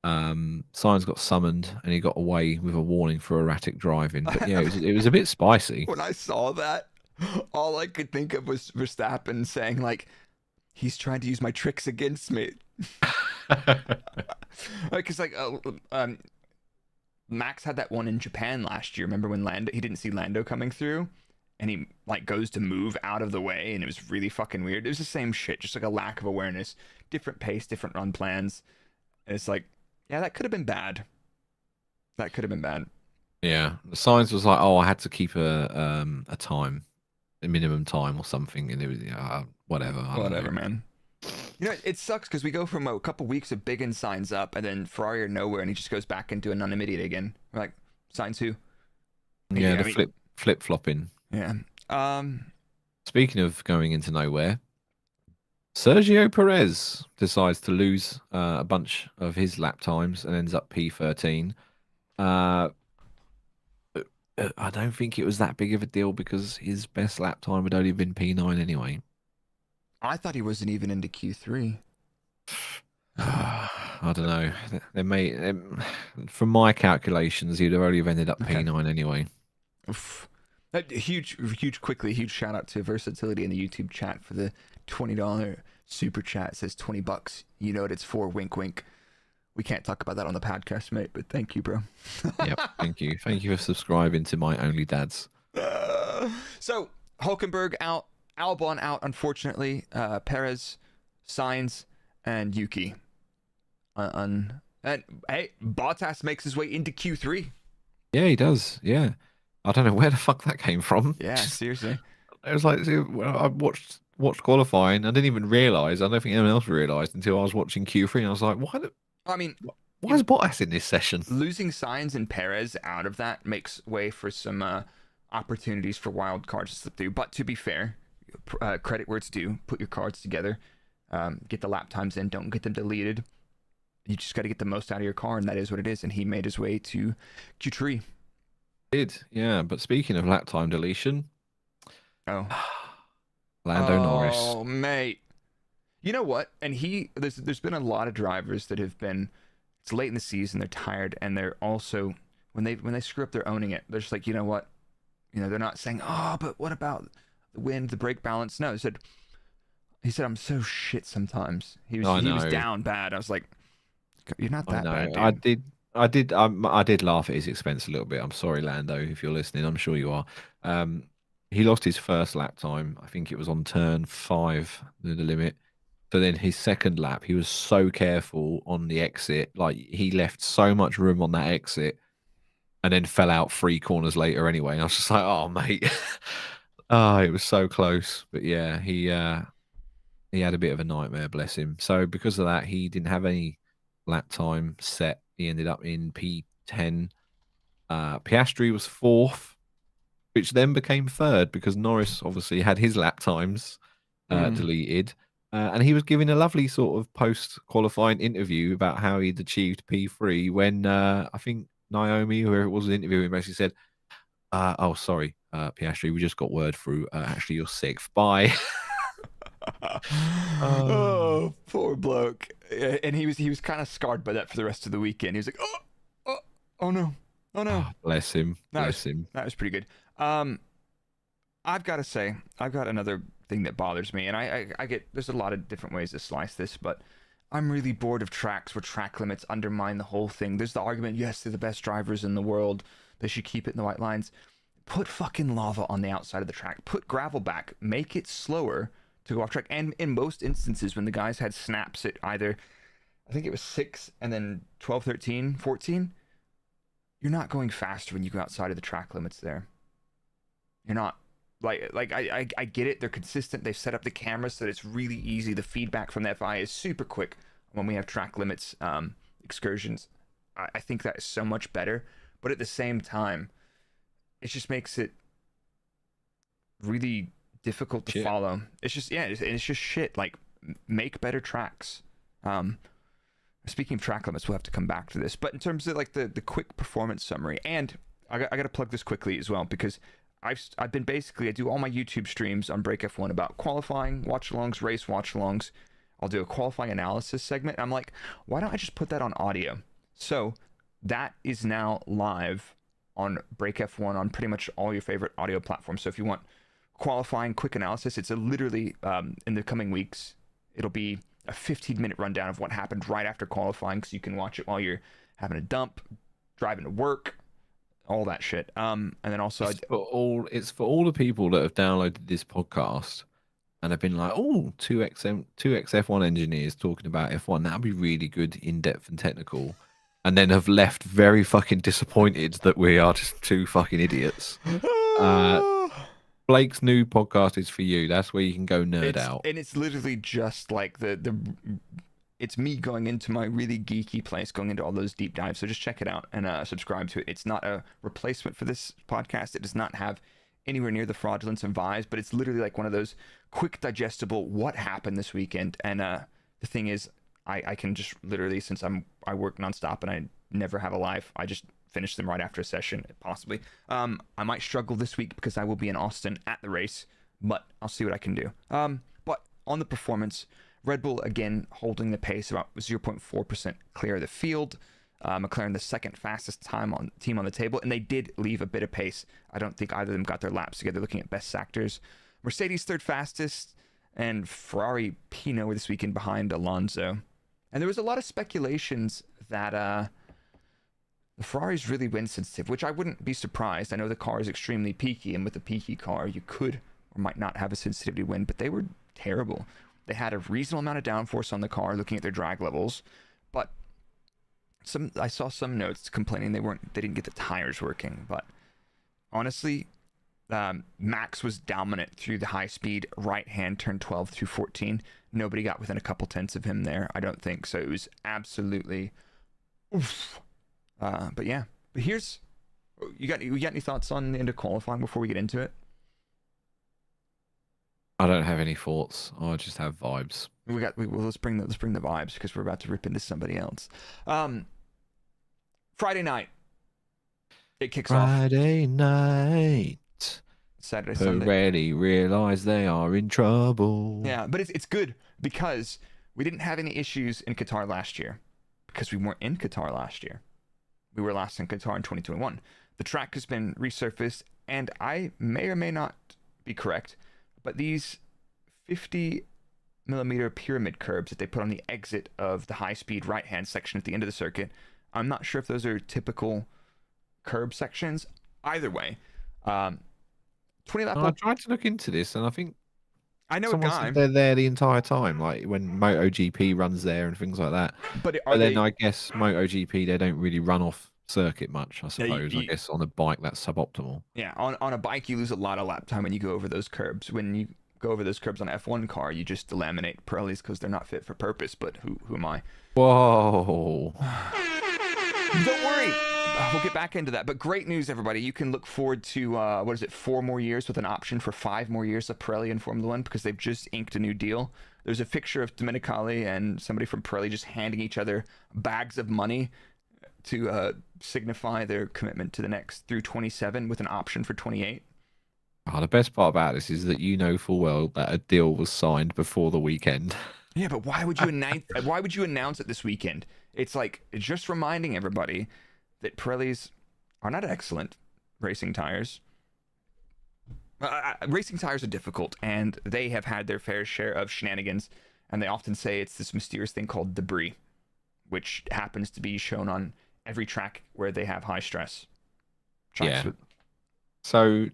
Sainz got summoned and he got away with a warning for erratic driving. But yeah, it was a bit spicy. When I saw that, all I could think of was Verstappen saying, like, he's trying to use my tricks against me. Because, Max had that one in Japan last year. Remember when he didn't see Lando coming through? And he, like, goes to move out of the way, and it was really fucking weird. It was the same shit, just like a lack of awareness. Different pace, different run plans. And it's like, yeah, that could have been bad. That could have been bad. Yeah, the Sainz was like, "Oh, I had to keep a time, a minimum time or something," and it was whatever. Whatever, man. You know, it sucks because we go from a couple weeks of bigging Sainz up, and then Ferrari are nowhere, and he just goes back into an idiot again. We're like, Sainz who? Yeah, flip flopping. Yeah. Speaking of going into nowhere, Sergio Perez decides to lose a bunch of his lap times and ends up P13. I don't think it was that big of a deal because his best lap time had only been P9 anyway. I thought he wasn't even into Q3. I don't know. From my calculations, he'd have only ended up P9 anyway. Oof. Huge shout out to Versatility in the YouTube chat for the $20 super chat. It says $20. You know what it's for. Wink, wink. We can't talk about that on the podcast, mate, but thank you, bro. Yep, thank you. Thank you for subscribing to my only dads. So, Hulkenberg out, Albon out, unfortunately. Perez, Sainz, and Yuki. And hey, Bottas makes his way into Q3. Yeah, he does. Yeah. I don't know where the fuck that came from. Yeah, seriously. It was like, I watched qualifying. I didn't even realise. I don't think anyone else realised until I was watching Q3. And I was like, why? Why is Bottas in this session? Losing Sainz and Perez out of that makes way for some opportunities for wild cards to slip through. But to be fair, credit where it's due. Put your cards together. Get the lap times in. Don't get them deleted. You just got to get the most out of your car, and that is what it is. And he made his way to Q3. Did, yeah. But speaking of lap time deletion, Oh, Lando Norris. Oh, mate. You know what? And there's been a lot of drivers that have been. It's late in the season. They're tired, and they're also when they screw up, they're owning it. They're just like, you know what? They're not saying, oh, but what about the wind, the brake balance? No, he said, I'm so shit sometimes. He was down bad. I was like, you're not that bad, dude. I did laugh at his expense a little bit. I'm sorry, Lando, if you're listening. I'm sure you are. He lost his first lap time. I think it was on turn 5, the limit. So then his second lap, he was so careful on the exit. Like, he left so much room on that exit and then fell out 3 corners later anyway. And I was just like, oh, mate. It was so close. But yeah, he had a bit of a nightmare, bless him. So because of that, he didn't have any lap time set. He ended up in P10. Piastri was 4th, which then became 3rd because Norris obviously had his lap times deleted. And he was giving a lovely sort of post-qualifying interview about how he'd achieved P3 when I think Naomi, whoever it was interviewing, basically said, oh, sorry, Piastri, we just got word through. Actually, you're 6th. Bye. Oh, poor bloke. And he was kind of scarred by that for the rest of the weekend. He was like, oh no. Oh, bless him. That was pretty good. I've got to say, I've got another thing that bothers me, and I get there's a lot of different ways to slice this, but I'm really bored of tracks where track limits undermine the whole thing. There's the argument, yes, they're the best drivers in the world. They should keep it in the white lines. Put fucking lava on the outside of the track. Put gravel back. Make it slower to go off track. And in most instances, when the guys had snaps at either, I think it was 6 and then 12, 13, 14, you're not going faster when you go outside of the track limits there. You're not. Like I get it. They're consistent. They've set up the cameras so that it's really easy. The feedback from the FIA is super quick when we have track limits excursions. I think that is so much better. But at the same time, it just makes it really difficult to follow. It's just it's just shit. Like, make better tracks. Speaking of track limits, we'll have to come back to this. But in terms of like the quick performance summary, and I got to plug this quickly as well because I've been I do all my YouTube streams on Break F1 about qualifying watch-alongs, race watch-alongs. I'll do a qualifying analysis segment. I'm like, why don't I just put that on audio? So that is now live on Break F1 on pretty much all your favorite audio platforms. So if you want qualifying quick analysis, it's literally in the coming weeks, it'll be a 15-minute rundown of what happened right after qualifying, so you can watch it while you're having a dump, driving to work, all that shit. And then also it's for all the people that have downloaded this podcast and have been like, oh, two F1 engineers talking about F1. That'd be really good, in-depth and technical. And then have left very fucking disappointed that we are just 2 fucking idiots. Blake's new podcast is for you. That's where you can go nerd out. And it's literally just like it's me going into my really geeky place, going into all those deep dives. So just check it out and subscribe to it. It's not a replacement for this podcast. It does not have anywhere near the fraudulence and vibes, but it's literally like one of those quick, digestible, what happened this weekend. And the thing is, I can just literally, since I work nonstop and I never have a life, I just finish them right after a session, possibly. I might struggle this week because I will be in Austin at the race, but I'll see what I can do. But on the performance, Red Bull, again, holding the pace, about 0.4% clear of the field. McLaren, the second fastest team on the table, and they did leave a bit of pace. I don't think either of them got their laps together looking at best sectors. Mercedes, third fastest, and Ferrari P9 this weekend behind Alonso. And there was a lot of speculations that the Ferrari's really wind sensitive, which I wouldn't be surprised. I know the car is extremely peaky, and with a peaky car, you could or might not have a sensitivity wind, but they were terrible. They had a reasonable amount of downforce on the car looking at their drag levels, but I saw some notes complaining they didn't get the tires working. But honestly, Max was dominant through the high speed right hand turn 12 through 14. Nobody got within a couple tenths of him there, I don't think. So it was absolutely Oof. But yeah, but you got any thoughts on the Indy qualifying before we get into it? I don't have any thoughts. I just have vibes. Let's bring the vibes because we're about to rip into somebody else. Friday night, it kicks off. Friday night. Saturday, Sunday. Pirelli realize they are in trouble. Yeah, but it's good because we didn't have any issues in Qatar last year because we weren't in Qatar last year. We were last in Qatar in 2021. The track has been resurfaced, and I may or may not be correct, but these 50mm pyramid curbs that they put on the exit of the high-speed right-hand section at the end of the circuit, I'm not sure if those are typical curb sections. Either way, 20 lap. I tried to look into this, and I think I know someone a guy. said they're there the entire time, like when MotoGP runs there and things like that. But then I guess MotoGP, they don't really run off circuit much, I suppose. Yeah, I guess on a bike that's suboptimal. Yeah, on a bike you lose a lot of lap time when you go over those curbs. When you go over those curbs on an F1 car, you just delaminate Pirellis because they're not fit for purpose. But who am I? Whoa! Don't worry. We'll get back into that. But great news, everybody. You can look forward to, 4 more years with an option for 5 more years of Pirelli in Formula 1 because they've just inked a new deal. There's a picture of Domenicali and somebody from Pirelli just handing each other bags of money to signify their commitment to the next through 27 with an option for 28. Oh, the best part about this is that you know full well that a deal was signed before the weekend. Yeah, but why would you announce? Why would you announce it this weekend? It's just reminding everybody that Pirellis are not excellent racing tires. Racing tires are difficult, and they have had their fair share of shenanigans. And they often say it's this mysterious thing called debris, which happens to be shown on every track where they have high stress. Yeah. So,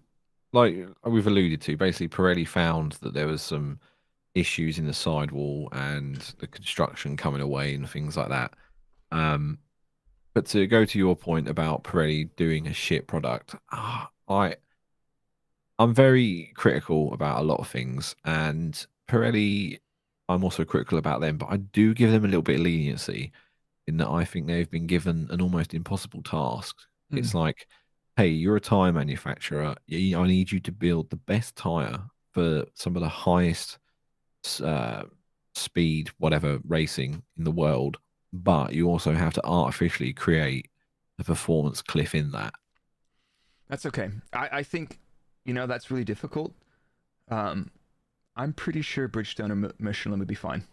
like we've alluded to, basically Pirelli found that there was some issues in the sidewall and the construction coming away and things like that. But to go to your point about Pirelli doing a shit product, I'm very critical about a lot of things, and Pirelli, I'm also critical about them, but I do give them a little bit of leniency in that I think they've been given an almost impossible task. It's like, hey, you're a tire manufacturer. I need you to build the best tire for some of the highest speed, whatever, racing in the world, but you also have to artificially create a performance cliff in that. That's okay. I think, that's really difficult. I'm pretty sure Bridgestone or Michelin would be fine.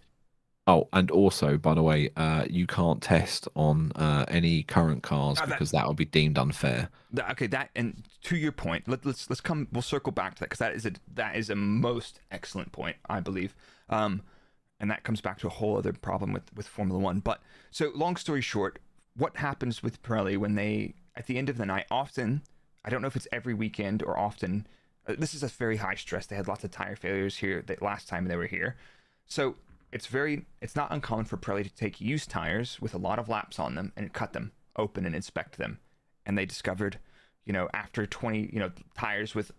Oh, and also, by the way, you can't test on any current cars because that would be deemed unfair. And to your point, let's come. We'll circle back to that because that is a most excellent point, I believe. And that comes back to a whole other problem with Formula One. But so, long story short, what happens with Pirelli when they, at the end of the night, often, I don't know if it's every weekend or often, this is a very high stress. They had lots of tire failures here the last time they were here. So it's not uncommon for Pirelli to take used tires with a lot of laps on them and cut them open and inspect them. And they discovered, after 20, tires with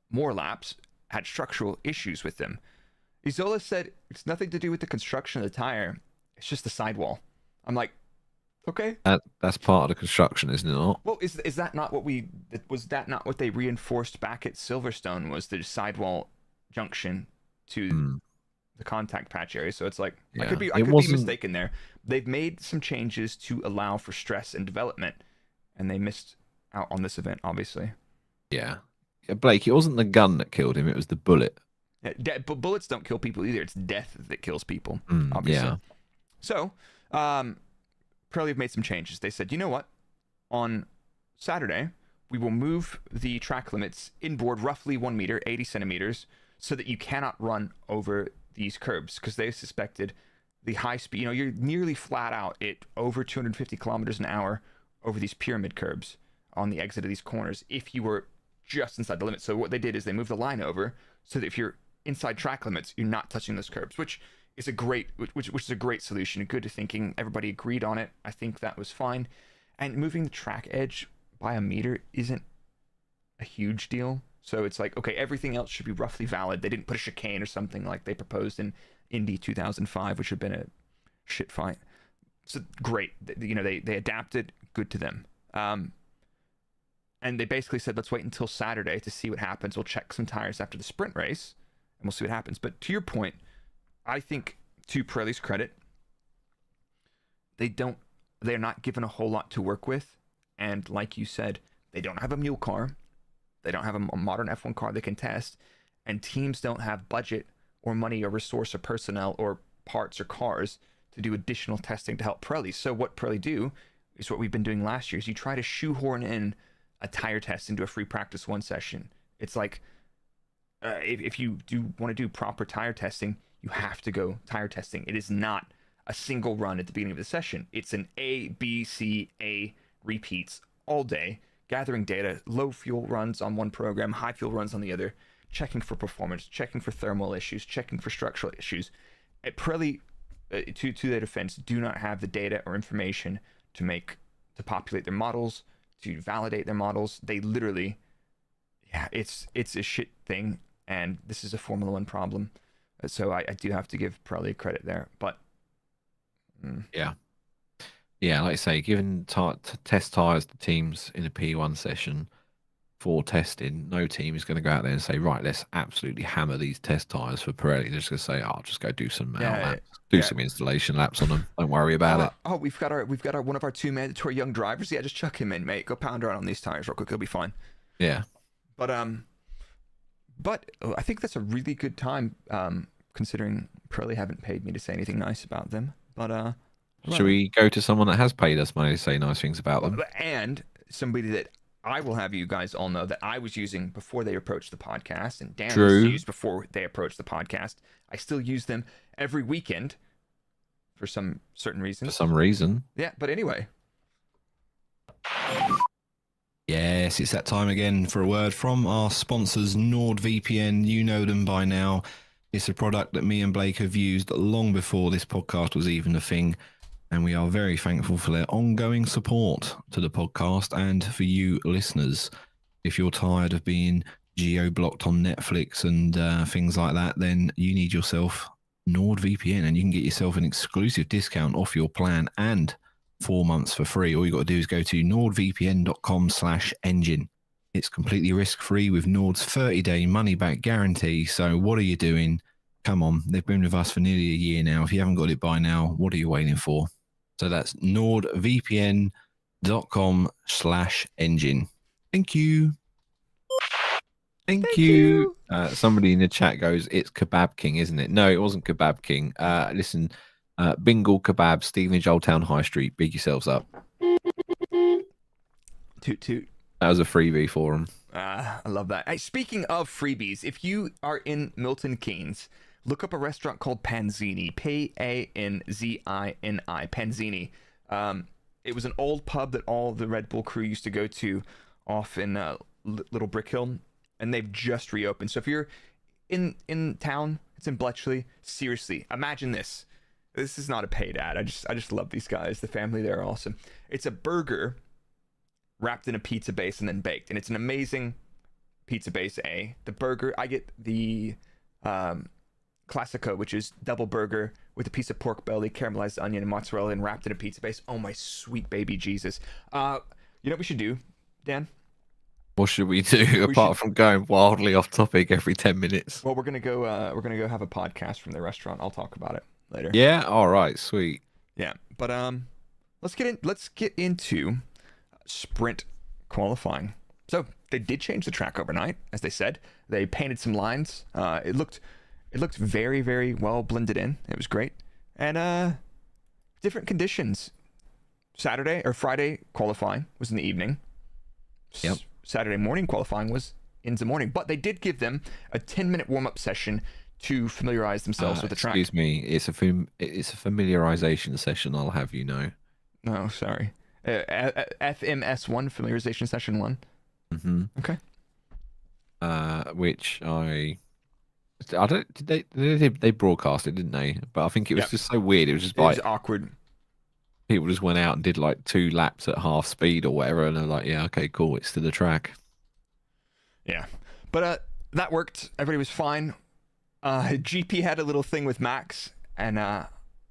more laps had structural issues with them. Isola said it's nothing to do with the construction of the tire. It's just the sidewall. I'm like, okay. That's part of the construction, isn't it not? Well, is that not was that not what they reinforced back at Silverstone, was the sidewall junction to the contact patch area? So it's like, I could be mistaken there. They've made some changes to allow for stress and development, and they missed out on this event, obviously. Yeah. Blake, it wasn't the gun that killed him, it was the bullet. Yeah, but bullets don't kill people either. It's death that kills people, obviously. Yeah. So, Pirelli have made some changes. They said, you know what? On Saturday, we will move the track limits inboard roughly 1 meter, 80 centimeters, so that you cannot run over these curbs, because they suspected the high speed, you're nearly flat out at over 250 kilometers an hour over these pyramid curbs on the exit of these corners if you were just inside the limit. So what they did is they moved the line over so that if you're inside track limits, you're not touching those curbs, which is a great solution. Good thinking. Everybody agreed on it. I think that was fine. And moving the track edge by a meter isn't a huge deal. So it's like, okay, everything else should be roughly valid. They didn't put a chicane or something like they proposed in Indy 2005, which had been a shit fight. So great. They adapted. Good to them. And they basically said, let's wait until Saturday to see what happens. We'll check some tires after the sprint race, and we'll see what happens. But to your point, I think, to Pirelli's credit, they're not given a whole lot to work with. And like you said, they don't have a mule car. They don't have a modern F1 car they can test. And teams don't have budget or money or resource or personnel or parts or cars to do additional testing to help Pirelli. So what Pirelli do is what we've been doing last year, is you try to shoehorn in a tire test into a free practice 1 session. It's like, if you do want to do proper tire testing, you have to go tire testing. It is not a single run at the beginning of the session. It's an A, B, C, A repeats all day, gathering data, low fuel runs on one program, high fuel runs on the other, checking for performance, checking for thermal issues, checking for structural issues. At Pirelli, to their defense, do not have the data or information to populate their models, to validate their models. They literally, it's a shit thing, and this is a Formula One problem. So I do have to give Pirelli credit there, but Yeah, like I say, giving test tires to teams in a P1 session for testing, no team is going to go out there and say, right, let's absolutely hammer these test tires for Pirelli. They're just going to say, I'll just go do some laps, some installation laps on them. Don't worry about it. Oh, we've got our one of our 2 mandatory young drivers. Yeah, just chuck him in, mate. Go pound around on these tires real quick. He'll be fine. Yeah. But I think that's a really good time, considering Pirelli haven't paid me to say anything nice about them. But should we go to someone that has paid us money to say nice things about them? And somebody that I will have you guys all know that I was using before they approached the podcast, and Dan was used before they approached the podcast. I still use them every weekend for some certain reason. For some reason. Yeah, but anyway. Yes, it's that time again for a word from our sponsors, NordVPN. You know them by now. It's a product that me and Blake have used long before this podcast was even a thing. And we are very thankful for their ongoing support to the podcast and for you listeners. If you're tired of being geo-blocked on Netflix and things like that, then you need yourself NordVPN, and you can get yourself an exclusive discount off your plan and 4 months for free. All you got to do is go to nordvpn.com/engine. It's completely risk-free with Nord's 30-day money-back guarantee. So what are you doing? Come on, they've been with us for nearly a year now. If you haven't got it by now, what are you waiting for? So that's nordvpn.com/engine. Thank you. Thank you. Somebody in the chat goes, it's Kebab King, isn't it? No, it wasn't Kebab King. Listen, Bingle Kebab, Stevenage Old Town High Street. Big yourselves up. Toot toot. That was a freebie for them. I love that. Hey, speaking of freebies, if you are in Milton Keynes, look up a restaurant called Panzini. Panzini. Panzini. It was an old pub that all the Red Bull crew used to go to off in Little Brick Hill, and they've just reopened. So if you're in town, it's in Bletchley. Seriously, imagine this. This is not a paid ad. I just love these guys. The family there are awesome. It's a burger wrapped in a pizza base and then baked, and it's an amazing pizza base. The burger, I get the Classico, which is double burger with a piece of pork belly, caramelized onion, and mozzarella, and wrapped in a pizza base. Oh my sweet baby Jesus! You know what we should do, Dan? What should we do apart from going wildly off topic every 10 minutes? Well, we're gonna go have a podcast from the restaurant. I'll talk about it later. Yeah. All right. Sweet. Yeah, but let's get into sprint qualifying. So they did change the track overnight, as they said. They painted some lines. It looked very, very well blended in. It was great. And different conditions. Friday qualifying was in the evening. Yep. Saturday morning qualifying was in the morning. But they did give them a 10-minute warm-up session to familiarize themselves with the track. Excuse me. It's a familiarization session, I'll have you know. Oh, sorry. FMS1, familiarization session 1. Mm-hmm. Okay. Which I don't. They broadcast it, didn't they? But I think it was just so weird. It was just like awkward. People just went out and did like 2 laps at half speed or whatever, and they're like, "Yeah, okay, cool. It's to the track." Yeah, but that worked. Everybody was fine. GP had a little thing with Max, and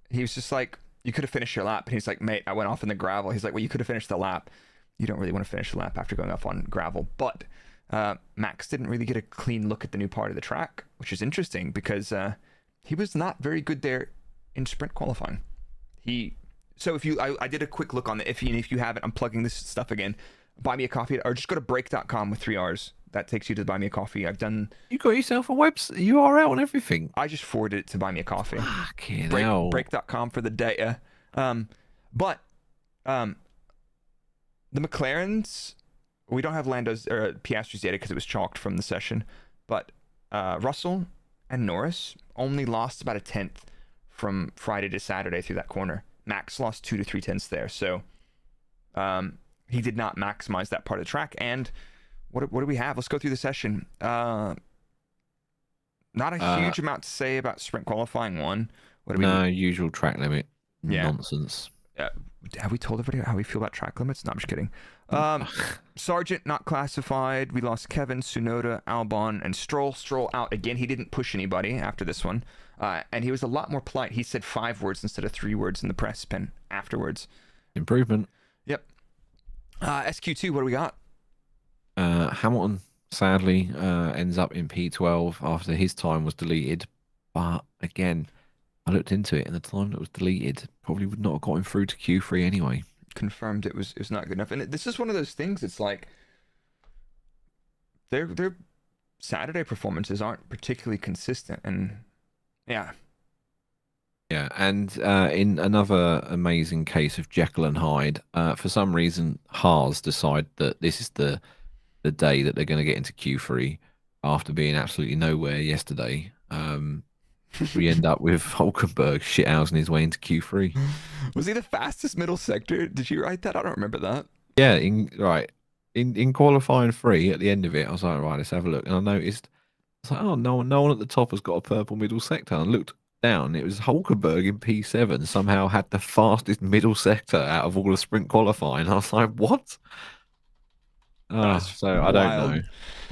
he was just like, you could have finished your lap. And he's like, mate, I went off in the gravel. He's like, well, you could have finished the lap. You don't really want to finish the lap after going off on gravel. But Max didn't really get a clean look at the new part of the track, which is interesting because he was not very good there in sprint qualifying. So if I did a quick look on the if you haven't, I'm plugging this stuff again. Buy me a coffee, or just go to break.com with 3 R's. That takes you to buy me a coffee. You got yourself a website URL and everything. I just forwarded it to buy me a coffee. Fucking hell. Break.com for the data. But the McLarens, we don't have Lando's or Piastri's data because it was chalked from the session. But Russell and Norris only lost about a tenth from Friday to Saturday through that corner. Max lost 2 to 3 tenths there. So he did not maximize that part of the track. And what do we have? Let's go through the session. Not a huge amount to say about sprint qualifying one. Usual track limit nonsense. Have we told everybody how we feel about track limits? No, I'm just kidding. Sargent not classified. We lost Kevin, Tsunoda, Albon, and Stroll. Stroll out again. He didn't push anybody after this one. And he was a lot more polite. He said 5 words instead of 3 words in the press pen afterwards. Improvement. Yep. SQ2, what do we got? Hamilton sadly ends up in P12 after his time was deleted. But again, I looked into it, and the time that was deleted probably would not have got him through to Q3 anyway. Confirmed it was not good enough. And this is one of those things. It's like their Saturday performances aren't particularly consistent, and yeah. And in another amazing case of Jekyll and Hyde, for some reason, Haas decide that this is the day that they're going to get into Q3 after being absolutely nowhere yesterday. We end up with Hulkenberg shithousing his way into Q3. Was he the fastest middle sector? Did you write that? I don't remember that. Yeah, in qualifying 3 at the end of it, I was like, right, let's have a look. And I noticed, I was like, oh, no one at the top has got a purple middle sector. And I looked down, it was Hulkenberg in P7 somehow had the fastest middle sector out of all the sprint qualifying. I was like, what? So I don't know.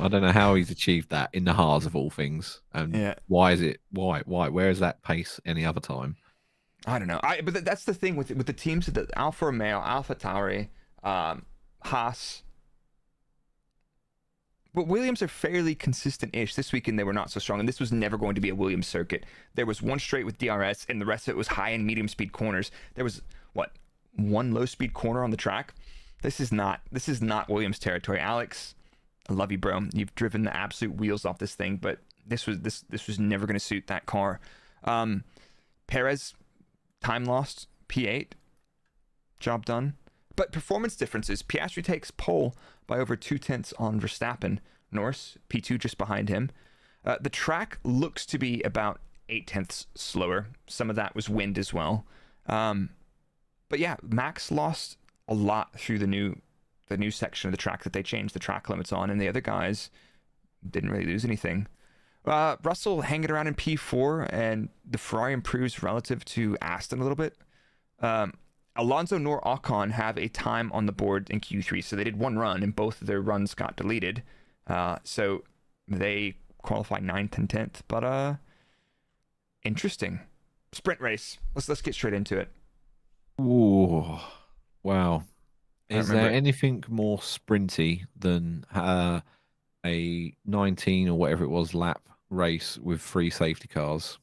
I don't know how he's achieved that in the Haas of all things. And why is it? Why? Where is that pace any other time? I don't know. But that's the thing with the teams that Alfa Romeo, Alpha Tauri, Haas. But Williams are fairly consistent-ish. This weekend they were not so strong, and this was never going to be a Williams circuit. There was one straight with DRS, and the rest of it was high and medium speed corners. There was one low speed corner on the track. This is not Williams territory. Alex, I love you, bro. You've driven the absolute wheels off this thing, but this was never going to suit that car. Perez, time lost, P8, job done. But performance differences. Piastri takes pole by over 2 tenths on Verstappen. Norris, P2 just behind him. The track looks to be about 8 tenths slower. Some of that was wind as well. But yeah, Max lost a lot through the new section of the track that they changed the track limits on, and the other guys didn't really lose anything. Russell hanging around in P4, and the Ferrari improves relative to Aston a little bit. Alonso nor Ocon have a time on the board in Q3, so they did one run, and both of their runs got deleted. So they qualify 9th and 10th, but interesting. Sprint race. Let's get straight into it. Ooh. Wow. Is there anything more sprinty than a 19 or whatever it was lap race with 3 safety cars?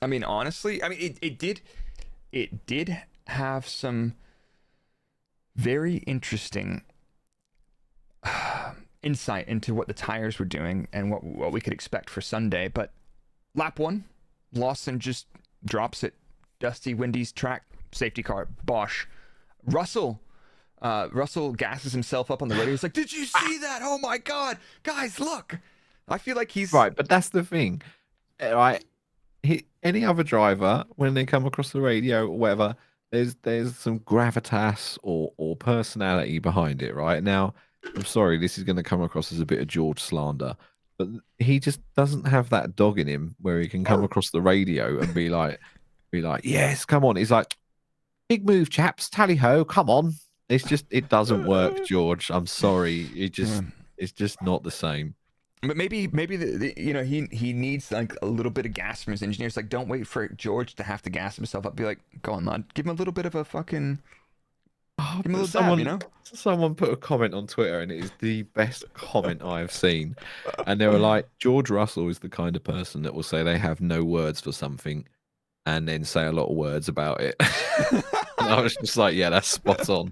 I mean, honestly, it did have some very interesting insight into what the tires were doing and what we could expect for Sunday. But lap 1, Lawson just drops it. Dusty, windy track, safety car, Bosch. Russell gasses himself up on the radio. He's like, did you see that? Oh my God, guys, look. I feel like he's right, but that's the thing, right? Any other driver, when they come across the radio or whatever, there's some gravitas or personality behind it, right? Now, I'm sorry, this is going to come across as a bit of George slander, but he just doesn't have that dog in him where he can come across the radio and be like, yes, come on. He's like, big move, chaps, tally ho, come on. It doesn't work, George. I'm sorry. It's just not the same. But maybe he needs like a little bit of gas from his engineers. Like, don't wait for George to have to gas himself up. Be like, go on, lad. Give him a little bit of a fucking. Give him a little dab, you know. Someone put a comment on Twitter, and it is the best comment I have seen. And they were like, George Russell is the kind of person that will say they have no words for something, and then say a lot of words about it. And I was just like, yeah, that's spot on.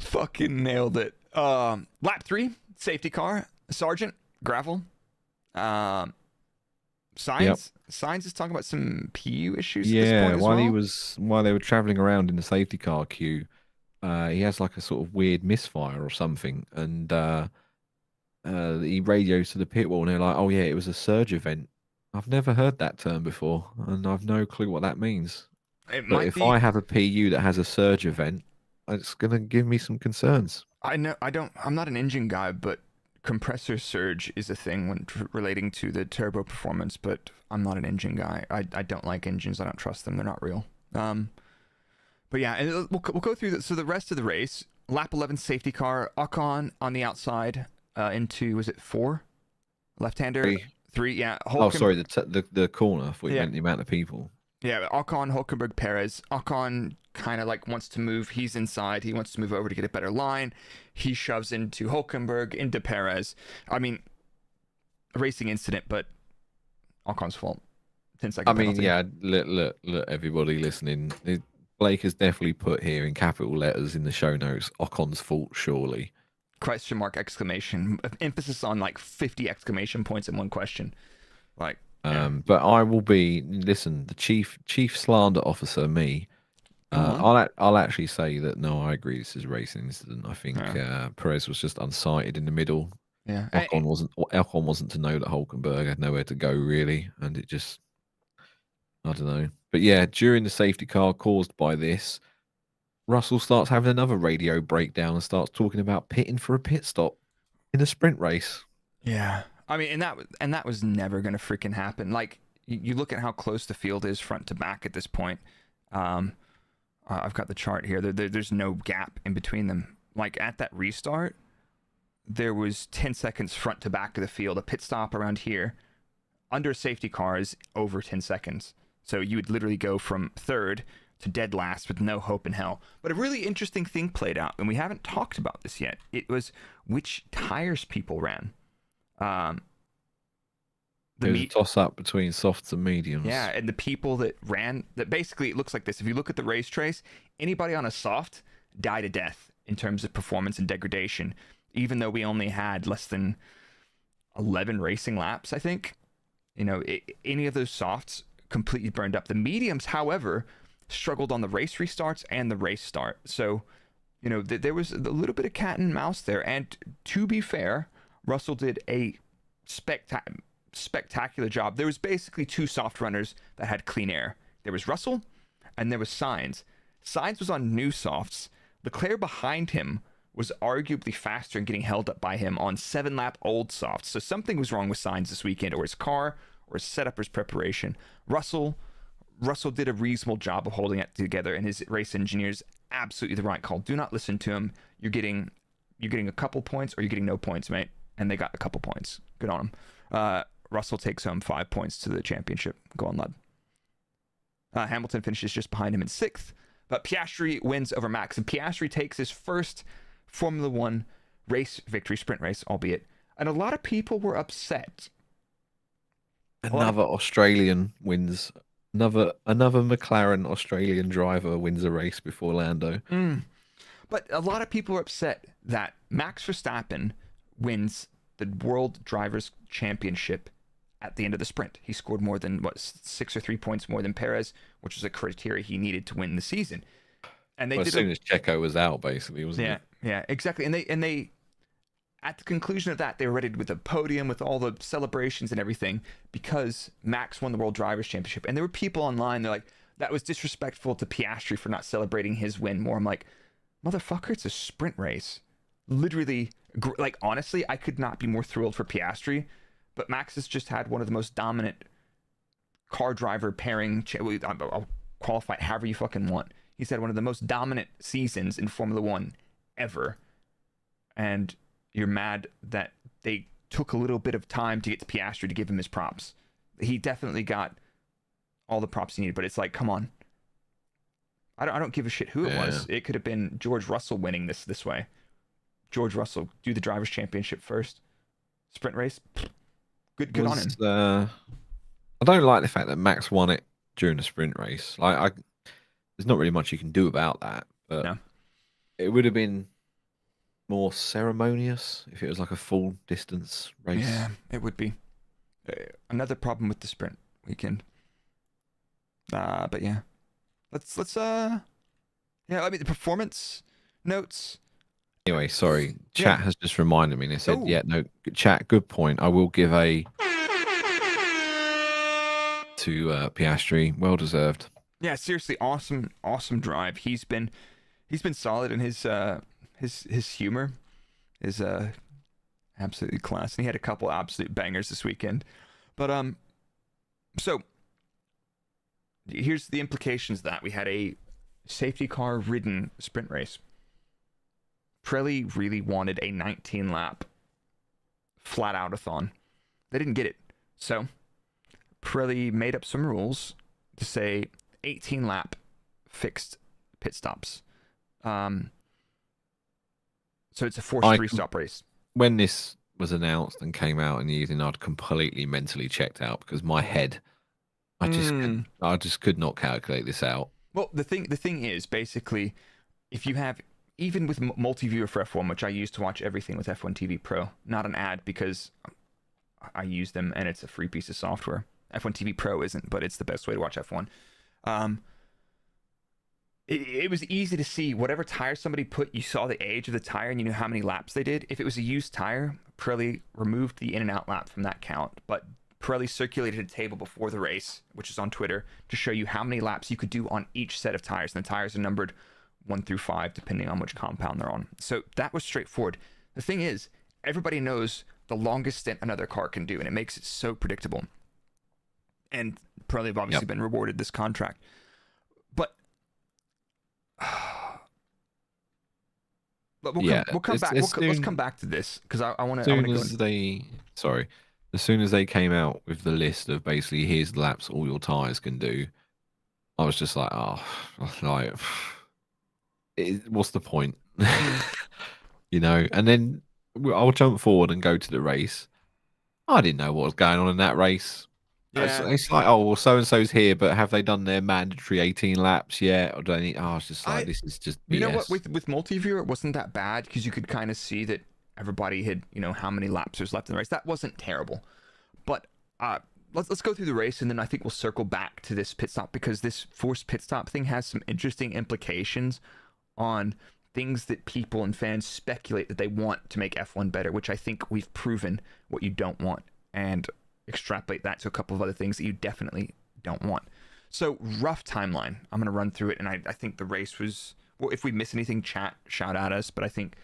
Fucking nailed it. Lap 3, safety car, Sargent, gravel. Sainz is talking about some PU issues. Yeah, at this point while they were traveling around in the safety car queue, he has like a sort of weird misfire or something, and he radios to the pit wall, and they're like, "Oh yeah, it was a surge event." I've never heard that term before, and I've no clue what that means. But if I have a PU that has a surge event, it's gonna give me some concerns. I'm not an engine guy, but compressor surge is a thing when relating to the turbo performance, but I'm not an engine guy. I don't like engines. I don't trust them. They're not real. But yeah, and we'll go through so the rest of the race. Lap 11 safety car, Ocon on the outside into, was it 4? Left-hander? 3, yeah. Oh, sorry, the corner. I thought you meant the amount of people. Yeah, Ocon, Hülkenberg, Perez. Ocon kind of like wants to move. He's inside. He wants to move over to get a better line. He shoves into Hülkenberg, into Perez. I mean, a racing incident, but Ocon's fault. 10-second penalty. Yeah, look, everybody listening. Blake has definitely put here in capital letters in the show notes, Ocon's fault, surely. Question mark, exclamation. Emphasis on like 50 exclamation points in one question. Like, but I will be, listen, the chief slander officer, me. I'll actually say that no, I agree. This is a racing incident. I think Perez was just unsighted in the middle. Yeah, Ocon wasn't to know that Hülkenberg had nowhere to go really, and it just, I don't know. But yeah, during the safety car caused by this, Russell starts having another radio breakdown and starts talking about pitting for a pit stop in a sprint race. Yeah, I mean, and that was never going to freaking happen. Like, you look at how close the field is front to back at this point. I've got the chart here. There's no gap in between them. Like, at that restart, there was 10 seconds front to back of the field. A pit stop around here under a safety car is over 10 seconds. So you would literally go from third to dead last with no hope in hell. But a really interesting thing played out, and we haven't talked about this yet. It was which tires people ran. There was a toss-up between softs and mediums. Yeah, and the people that ran, that basically it looks like this. If you look at the race trace, anybody on a soft died a death in terms of performance and degradation, even though we only had less than 11 racing laps, I think. Any of those softs completely burned up. The mediums, however, struggled on the race restarts and the race start. So, there was a little bit of cat and mouse there. And to be fair, Russell did a spectacular job. There was basically 2 soft runners that had clean air. There was Russell and there was Sainz. Sainz was on new softs. Leclerc behind him was arguably faster and getting held up by him on 7-lap old softs. So something was wrong with Sainz this weekend, or his car, or his setup, or his preparation. Russell did a reasonable job of holding it together, and his race engineers, absolutely the right call. Do not listen to him. You're getting a couple points, or you're getting no points, mate. And they got a couple points. Good on him. Russell takes home 5 points to the championship. Go on, lad. Hamilton finishes just behind him in 6th, but Piastri wins over Max, and Piastri takes his first Formula 1 race victory, sprint race, albeit. And a lot of people were upset. Another Australian wins. Another McLaren Australian driver wins a race before Lando. But a lot of people are upset that Max Verstappen wins the World Drivers' Championship at the end of the sprint. He scored more than 6 or 3 points more than Perez, which was a criteria he needed to win the season. And they as soon as Checo was out, basically, wasn't it? Yeah, exactly. And they at the conclusion of that, they were ready with a podium with all the celebrations and everything because Max won the World Drivers' Championship. And there were people online, they're like, that was disrespectful to Piastri for not celebrating his win more. I'm like, motherfucker, it's a sprint race. Literally, like, honestly, I could not be more thrilled for Piastri, but Max has just had one of the most dominant car driver pairing, I'll qualify it however you fucking want. He's had one of the most dominant seasons in Formula 1 ever. And you're mad that they took a little bit of time to get to Piastri to give him his props. He definitely got all the props he needed, but it's like, come on. I don't give a shit who it was. It could have been George Russell winning this way. George Russell, do the Drivers' Championship first. Sprint race, good on him. I don't like the fact that Max won it during the sprint race. There's not really much you can do about that, but No. It would have been more ceremonious if it was like a full distance race. Yeah, it would be. Another problem with the sprint weekend. But yeah. Let's I mean the performance notes. Anyway, sorry. Chat has just reminded me. They said, Oh. yeah, no, chat, good point. I will give a to Piastri. Well deserved. Yeah, seriously, awesome drive. He's been solid in his humor is absolutely class. And he had a couple absolute bangers this weekend. But so here's the implications of that. We had a safety car ridden sprint race. Pirelli really wanted a 19-lap flat-out-a-thon. They didn't get it. So Pirelli made up some rules to say 18-lap fixed pit stops. So it's a forced three-stop race. When this was announced and came out in the evening, I'd completely mentally checked out because my head, I just could not calculate this out. Well, the thing is, basically, if you have, even with multi-viewer for F1, which I use to watch everything with F1 TV Pro, not an ad because I use them and it's a free piece of software. F1 TV Pro isn't, but it's the best way to watch F1. It was easy to see whatever tire somebody put, you saw the age of the tire and you knew how many laps they did. If it was a used tire, Pirelli removed the in and out lap from that count, but Pirelli circulated a table before the race, which is on Twitter, to show you how many laps you could do on each set of tires. And the tires are numbered 1 through 5, depending on which compound they're on. So that was straightforward. The thing is, everybody knows the longest stint another car can do, and it makes it so predictable. And Pirelli have obviously been rewarded this contract. But we'll come back. Let's come back to this because I want to go into... As soon as they came out with the list of basically here's the laps all your tires can do, I was just like, what's the point? You know. And then I'll jump forward and go to the race. I didn't know what was going on in that race. Yeah. It's like, oh, well, so and so's here, but have they done their mandatory 18 laps yet? Or do they need? I was just like, this is just BS. You know what? With multi-viewer, it wasn't that bad because you could kind of see that everybody had, how many laps there's left in the race. That wasn't terrible. But let's go through the race, and then I think we'll circle back to this pit stop because this forced pit stop thing has some interesting implications on things that people and fans speculate that they want to make F1 better, which I think we've proven what you don't want, and extrapolate that to a couple of other things that you definitely don't want. So, rough timeline. I'm going to run through it, and I think the race was... Well, if we miss anything, chat, shout at us, but I think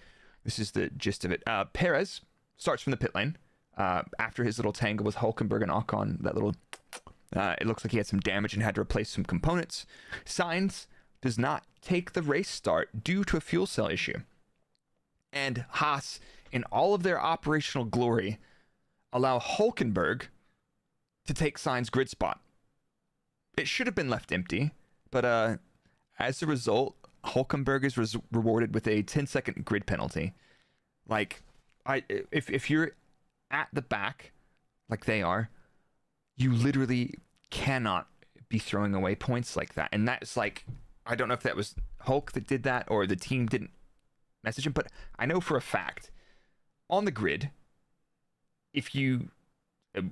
this is the gist of it. Perez starts from the pit lane after his little tangle with Hülkenberg and Ocon. That little... it looks like he had some damage and had to replace some components. Sainz does not take the race start due to a fuel cell issue. And Haas, in all of their operational glory, allow Hülkenberg to take Sainz's grid spot. It should have been left empty, but as a result, Hülkenberg is rewarded with a 10-second grid penalty. Like, if you're at the back, like they are, you literally cannot be throwing away points like that. And that's like, I don't know if that was Hulk that did that or the team didn't message him, but I know for a fact, on the grid,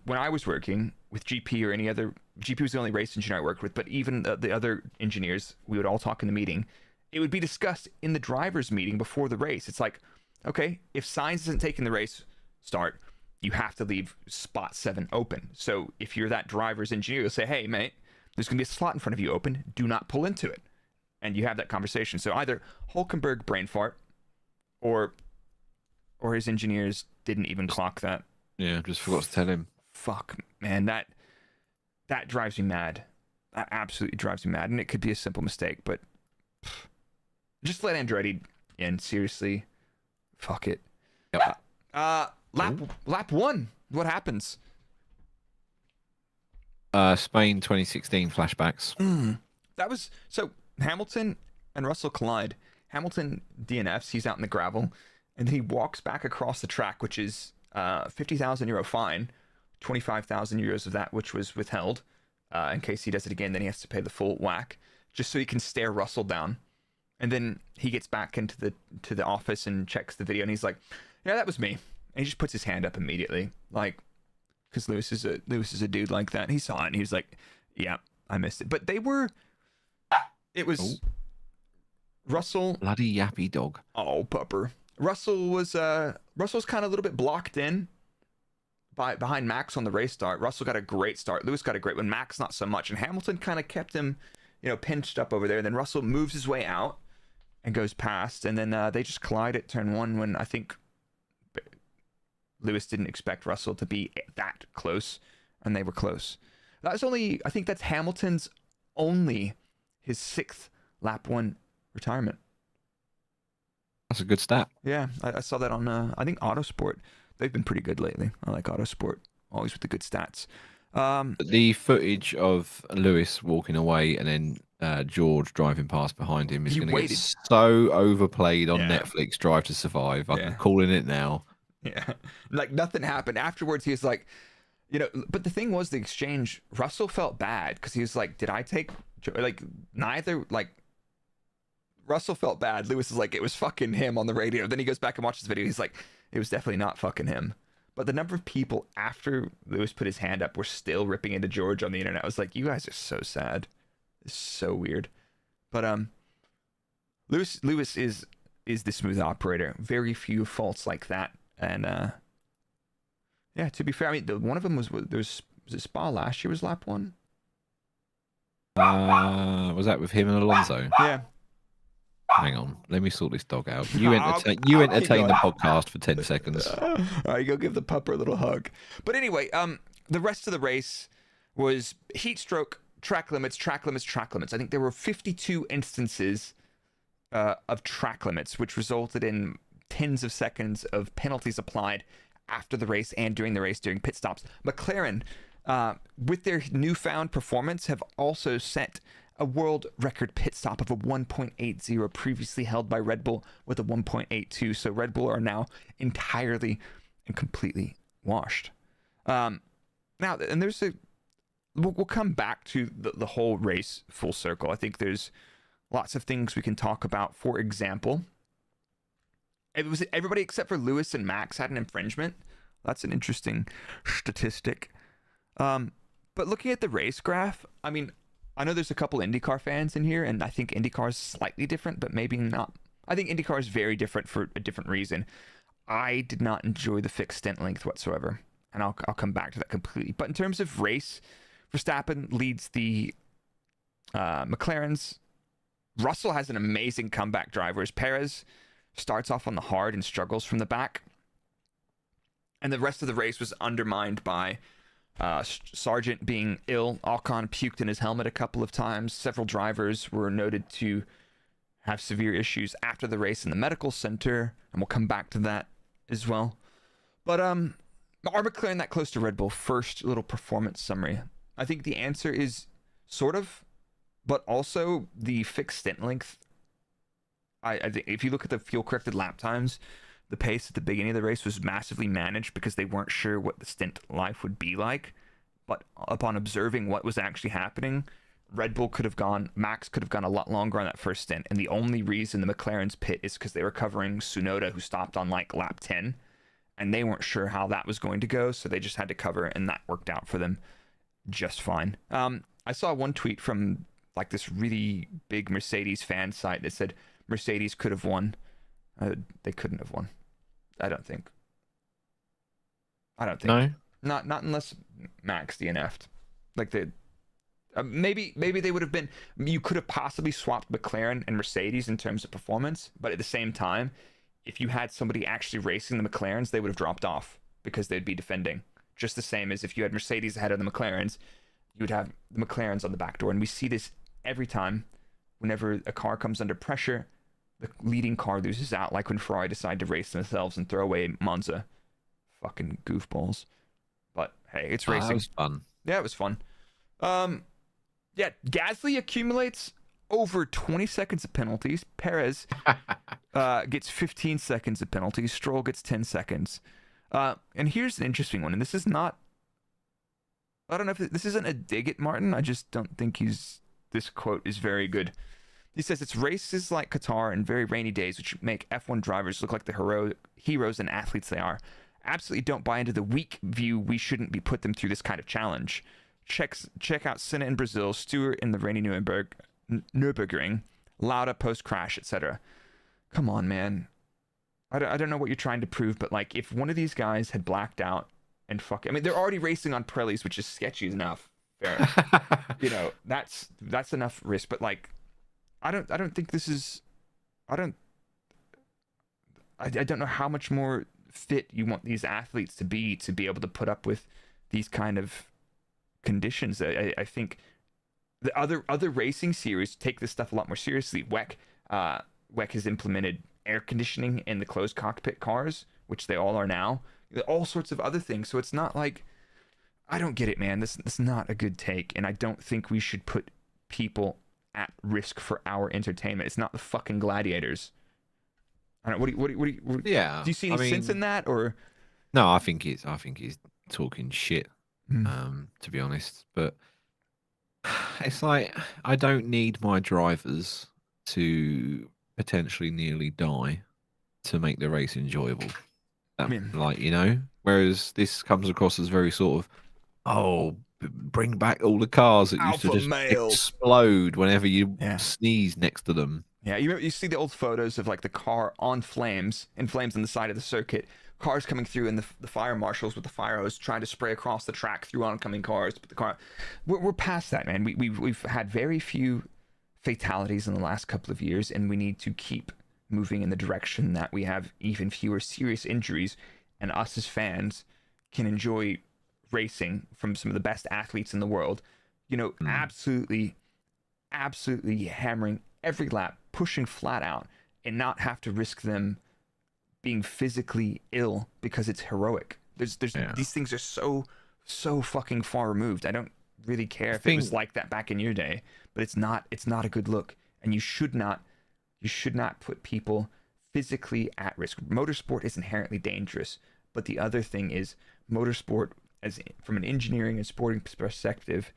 when I was working with GP or any other, GP was the only race engineer I worked with, but even the other engineers, we would all talk in the meeting. It would be discussed in the driver's meeting before the race. It's like, okay, if Sainz isn't taking the race start, you have to leave spot 7 open. So if you're that driver's engineer, you'll say, hey, mate, there's going to be a slot in front of you open. Do not pull into it. And you have that conversation. So either Hülkenberg brain fart or his engineers didn't even clock that. Yeah, just forgot to tell him. Fuck, man, that drives me mad. That absolutely drives me mad. And it could be a simple mistake, but just let Andretti in. Seriously, fuck it. Yep. lap one. What happens? Spain 2016 flashbacks. That was so Hamilton and Russell collide. Hamilton DNFs. He's out in the gravel, and then he walks back across the track, which is €50,000 fine, 25,000 euros of that which was withheld. In case he does it again, then he has to pay the full whack, just so he can stare Russell down. And then he gets back into the office and checks the video, and he's like, "Yeah, that was me." And he just puts his hand up immediately, like, because Lewis is a dude like that. And he saw it, and he was like, "Yeah, I missed it." But it was Russell. Bloody yappy dog. Oh, pupper. Russell's kind of a little bit blocked in behind Max on the race start. Russell got a great start. Lewis got a great one. Max not so much. And Hamilton kind of kept him, pinched up over there. And then Russell moves his way out and goes past. And then they just collide at turn one when I think Lewis didn't expect Russell to be that close. And they were close. I think that's Hamilton's only his 6th lap one retirement. That's a good stat. Yeah, I saw that on, I think, Autosport. They've been pretty good lately. I like Autosport, always with the good stats. The footage of Lewis walking away and then George driving past behind him is going to get so overplayed on Netflix Drive to Survive. I'm calling it now. Yeah, like nothing happened. Afterwards, he was like, but the thing was the exchange, Russell felt bad because he was like, did I take, like, neither, like, Russell felt bad. Lewis is like, it was fucking him on the radio. Then he goes back and watches the video. He's like, it was definitely not fucking him. But the number of people after Lewis put his hand up were still ripping into George on the internet. I was like, you guys are so sad. It's so weird. But Lewis is the smooth operator. Very few faults like that. And to be fair, I mean, one of them was it Spa last year was lap one? Was that with him and Alonso? Yeah. Hang on, let me sort this dog out. You entertain the podcast for 10 seconds. All right, go give the pupper a little hug. But anyway, the rest of the race was heat stroke, track limits. I think there were 52 instances of track limits, which resulted in tens of seconds of penalties applied after the race and during the race during pit stops. McLaren, with their newfound performance, have also set a world record pit stop of a 1.80, previously held by Red Bull with a 1.82. So Red Bull are now entirely and completely washed. Now, and we'll come back to the whole race full circle. I think there's lots of things we can talk about. For example, it was everybody except for Lewis and Max had an infringement. That's an interesting statistic. But looking at the race graph, I mean, I know there's a couple IndyCar fans in here, and I think IndyCar is slightly different, but maybe not. I think IndyCar is very different for a different reason. I did not enjoy the fixed stint length whatsoever, and I'll come back to that completely. But in terms of race, Verstappen leads the McLarens. Russell has an amazing comeback drive, whereas Perez starts off on the hard and struggles from the back. And the rest of the race was undermined by Sargent being ill. Ocon puked in his helmet a couple of times. Several drivers were noted to have severe issues after the race in the medical center, and we'll come back to that as well. But are McLaren that close to Red Bull? First little performance summary. I think the answer is sort of, but also the fixed stint length. I think if you look at the fuel corrected lap times, the pace at the beginning of the race was massively managed because they weren't sure what the stint life would be like. But upon observing what was actually happening, Max could have gone a lot longer on that first stint. And the only reason the McLaren's pit is because they were covering Tsunoda, who stopped on like lap 10. And they weren't sure how that was going to go, so they just had to cover it, and that worked out for them just fine. I saw one tweet from like this really big Mercedes fan site that said Mercedes could have won. They couldn't have won. I don't think. No. Not unless Max DNF'd. Like maybe they would have been. You could have possibly swapped McLaren and Mercedes in terms of performance, but at the same time, if you had somebody actually racing the McLarens, they would have dropped off because they'd be defending. Just the same as if you had Mercedes ahead of the McLarens, you would have the McLarens on the back door. And we see this every time. Whenever a car comes under pressure, the leading car loses out, like when Ferrari decided to race themselves and throw away Monza Fucking goofballs. But hey, it's That racing. was fun. Yeah, it was fun. Yeah, Gasly accumulates over 20 seconds of penalties. Perez gets 15 seconds of penalties. Stroll gets 10 seconds. And here's an interesting one. And this is not... I don't know if this isn't a dig at Martin. I just don't think this quote is very good. He says, it's races like Qatar and very rainy days which make F1 drivers look like the heroes and athletes they are. Absolutely don't buy into the weak view we shouldn't be put them through this kind of challenge. Check out Senna in Brazil, Stewart in the rainy Nürburgring, Lauda post-crash, etc. Come on, man. I don't know what you're trying to prove, but like if one of these guys had blacked out and I mean, they're already racing on Pirellis, which is sketchy enough. Fair. You know, that's enough risk, but like I don't think this is I don't know how much more fit you want these athletes to be able to put up with these kind of conditions. I think the other racing series take this stuff a lot more seriously. WEC has implemented air conditioning in the closed cockpit cars, which they all are now. All sorts of other things. So it's not like, I don't get it, man. This is not a good take, and I don't think we should put people at risk for our entertainment. It's not the fucking gladiators. I don't know. What do you Yeah. Do you see any sense in that, or? No, I think he's talking shit. To be honest, but it's like I don't need my drivers to potentially nearly die to make the race enjoyable. Like, you know, whereas this comes across as very sort of, bring back all the cars that used to just explode whenever you sneeze next to them. Yeah, you see the old photos of like the car in flames on the side of the circuit, cars coming through, and the fire marshals with the fire hose trying to spray across the track through oncoming cars. But the car, we're past that, man. We've had very few fatalities in the last couple of years, and we need to keep moving in the direction that we have even fewer serious injuries, and us as fans can enjoy racing from some of the best athletes in the world. You know, absolutely hammering every lap, pushing flat out, and not have to risk them being physically ill because it's heroic. These things are so fucking far removed. I don't really care if it was like that back in your day, but it's not a good look, and you should not put people physically at risk. Motorsport is inherently dangerous, but the other thing is motorsport, from an engineering and sporting perspective,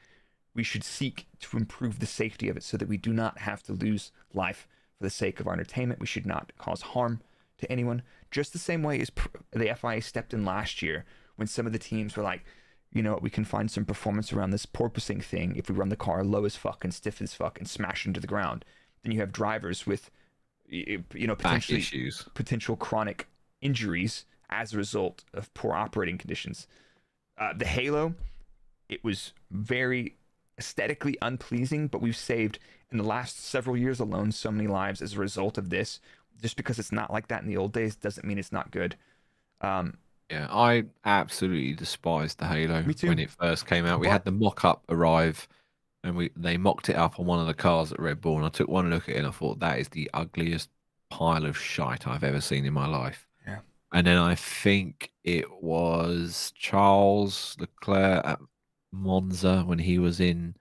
we should seek to improve the safety of it so that we do not have to lose life for the sake of our entertainment. We should not cause harm to anyone. Just the same way as the FIA stepped in last year when some of the teams were like, you know what, we can find some performance around this porpoising thing if we run the car low as fuck and stiff as fuck and smash into the ground. Then you have drivers with, you know, potential chronic injuries as a result of poor operating conditions. The Halo, it was very aesthetically unpleasing, but we've saved in the last several years alone so many lives as a result of this. Just because it's not like that in the old days doesn't mean it's not good. Yeah, I absolutely despised the Halo when it first came out. We had the mock-up arrive, and they mocked it up on one of the cars at Red Bull, and I took one look at it and I thought, that is the ugliest pile of shite I've ever seen in my life. Yeah. And then I think it was Charles Leclerc at Monza when he was in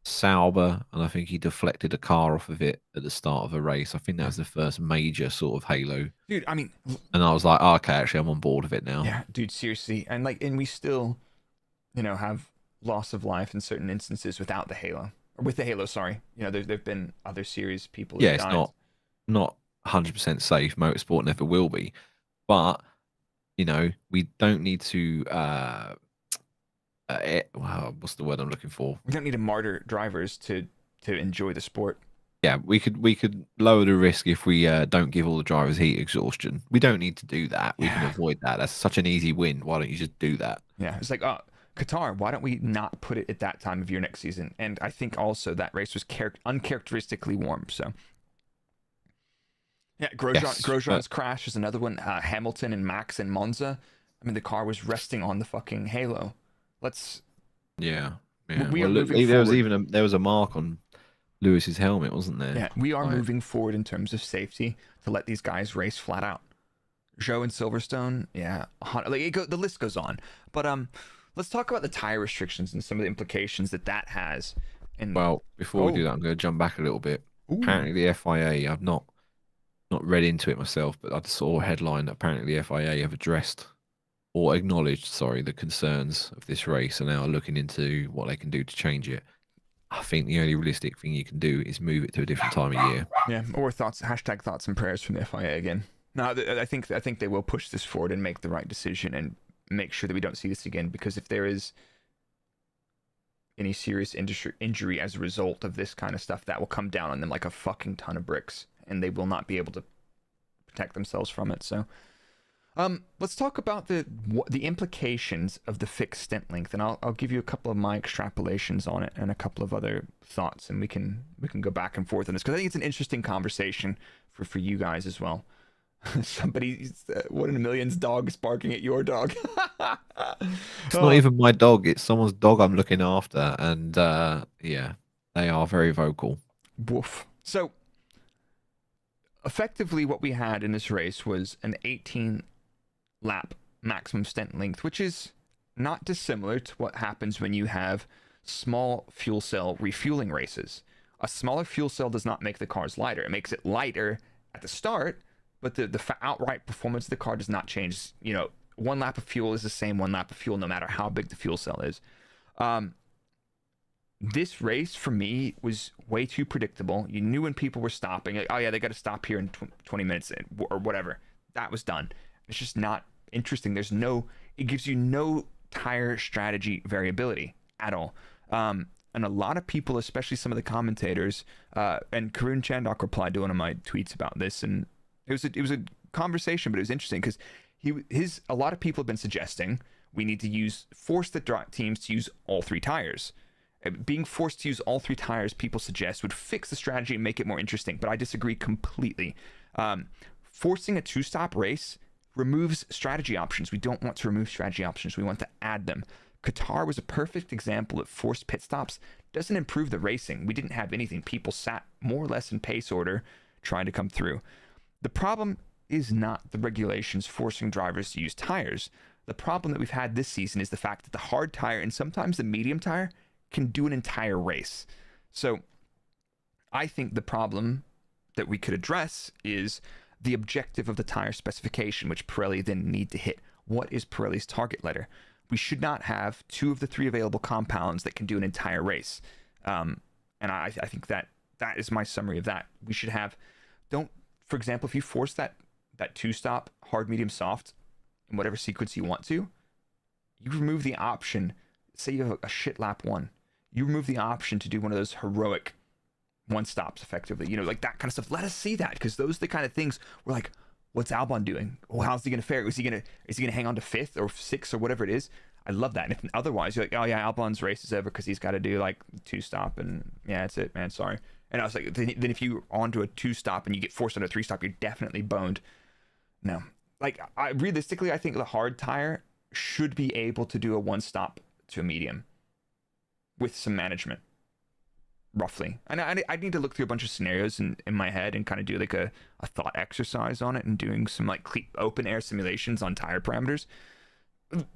Sauber, and I think he deflected a car off of it at the start of a race. I think that was the first major sort of Halo. Dude, I mean... And I was like, oh, okay, actually, I'm on board with it now. Yeah, dude, seriously. And we still, you know, have loss of life in certain instances without the Halo. Or with the Halo, sorry. You know, there've been other series people yeah, it's not 100% safe. Motorsport never will be. But, you know, we don't need to... what's the word I'm looking for? We don't need to martyr drivers to enjoy the sport. Yeah, we could lower the risk if we don't give all the drivers heat exhaustion. We don't need to do that. We can avoid that. That's such an easy win. Why don't you just do that? Yeah, it's like, Qatar, why don't we not put it at that time of year next season? And I think also that race was uncharacteristically warm. So, yeah, Grosjean's crash is another one. Hamilton and Max and Monza. I mean, the car was resting on the fucking Halo. Yeah. There was a mark on Lewis's helmet, wasn't there? Yeah, we are moving forward in terms of safety to let these guys race flat out. Zhou and Silverstone, yeah, the list goes on. But let's talk about the tire restrictions and some of the implications that has. And Well, before we do that, I'm going to jump back a little bit. Ooh. Apparently, the FIA, I've not read into it myself, but I saw a headline that apparently the FIA have addressed or acknowledged, sorry, the concerns of this race and now are looking into what they can do to change it. I think the only realistic thing you can do is move it to a different time of year. Yeah, or thoughts and prayers from the FIA again. No, I think they will push this forward and make the right decision and make sure that we don't see this again, because if there is any serious injury as a result of this kind of stuff, that will come down on them like a fucking ton of bricks, and they will not be able to protect themselves from it. So let's talk about the implications of the fixed stint length, and I'll give you a couple of my extrapolations on it and a couple of other thoughts, and we can go back and forth on this, because I think it's an interesting conversation for you guys as well. Somebody's 1 in a million's dog is barking at your dog. It's not even my dog, it's someone's dog I'm looking after, and yeah, they are very vocal. Woof. So effectively what we had in this race was an 18 lap maximum stint length, which is not dissimilar to what happens when you have small fuel cell refueling races. A smaller fuel cell does not make the cars lighter. It makes it lighter at the start, but the outright performance of the car does not change. You know, 1 lap of fuel is the same 1 lap of fuel no matter how big the fuel cell is. This race for me was way too predictable. You knew when people were stopping, like, oh yeah, they got to stop here in 20 minutes or whatever. That was done. It's just not interesting. It gives you no tire strategy variability at all. And a lot of people, especially some of the commentators, and Karun Chandok replied to one of my tweets about this, and it was a conversation, but it was interesting because a lot of people have been suggesting we need to force the teams to use all 3 tires. Being forced to use all 3 tires, people suggest, would fix the strategy and make it more interesting, but I disagree completely. Forcing a 2-stop race removes strategy options. We don't want to remove strategy options. We want to add them. Qatar was a perfect example of forced pit stops. Doesn't improve the racing. We didn't have anything. People sat more or less in pace order trying to come through. The problem is not the regulations forcing drivers to use tires. The problem that we've had this season is the fact that the hard tire and sometimes the medium tire can do an entire race. So I think the problem that we could address is the objective of the tire specification, which Pirelli then need to hit. What is Pirelli's target letter? We should not have 2 of the 3 available compounds that can do an entire race. And I think that is my summary of that. We should have, for example, if you force that 2-stop hard, medium, soft in whatever sequence you want to, you remove the option. Say you have a shit lap 1, you remove the option to do one of those heroic 1 stops effectively, you know, like that kind of stuff. Let us see that, because those are the kind of things we're like, what's Albon doing? Oh, how's he gonna fare? Is he gonna hang on to 5th or 6th or whatever it is? I love that. And if otherwise you're like, oh yeah, Albon's race is over because he's got to do like 2-stop, and yeah, that's it, man, sorry. And I was like, then if you're onto a 2-stop and you get forced onto a 3-stop, you're definitely boned. No, like realistically, I think the hard tire should be able to do a 1-stop to a medium with some management, roughly. And I need to look through a bunch of scenarios in my head and kind of do like a thought exercise on it and doing some like open air simulations on tire parameters.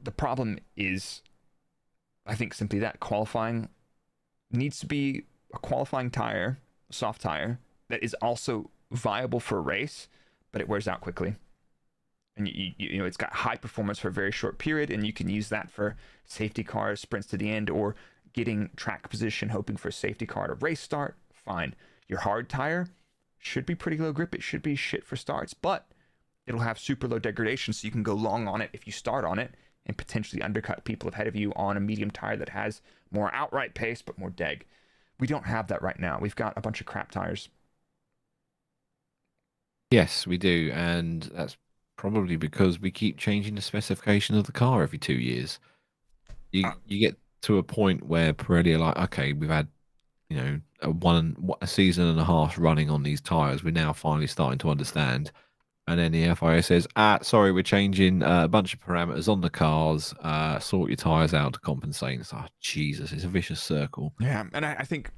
The problem is, I think, simply that qualifying needs to be a qualifying tire, soft tire, that is also viable for a race, but it wears out quickly. And you know, it's got high performance for a very short period, and you can use that for safety cars, sprints to the end, or getting track position, hoping for a safety car at a race start. Fine. Your hard tire should be pretty low grip. It should be shit for starts, but it'll have super low degradation, so you can go long on it if you start on it and potentially undercut people ahead of you on a medium tire that has more outright pace but more deg. We don't have that right now. We've got a bunch of crap tires. Yes, we do, and that's probably because we keep changing the specification of the car every 2 years. You get to a point where Pirelli are like, okay, we've had, you know, a season and a half running on these tires. We're now finally starting to understand. And then the FIA says, sorry, we're changing a bunch of parameters on the cars. Sort your tires out to compensate. It's like, Jesus, it's a vicious circle. Yeah, and I think,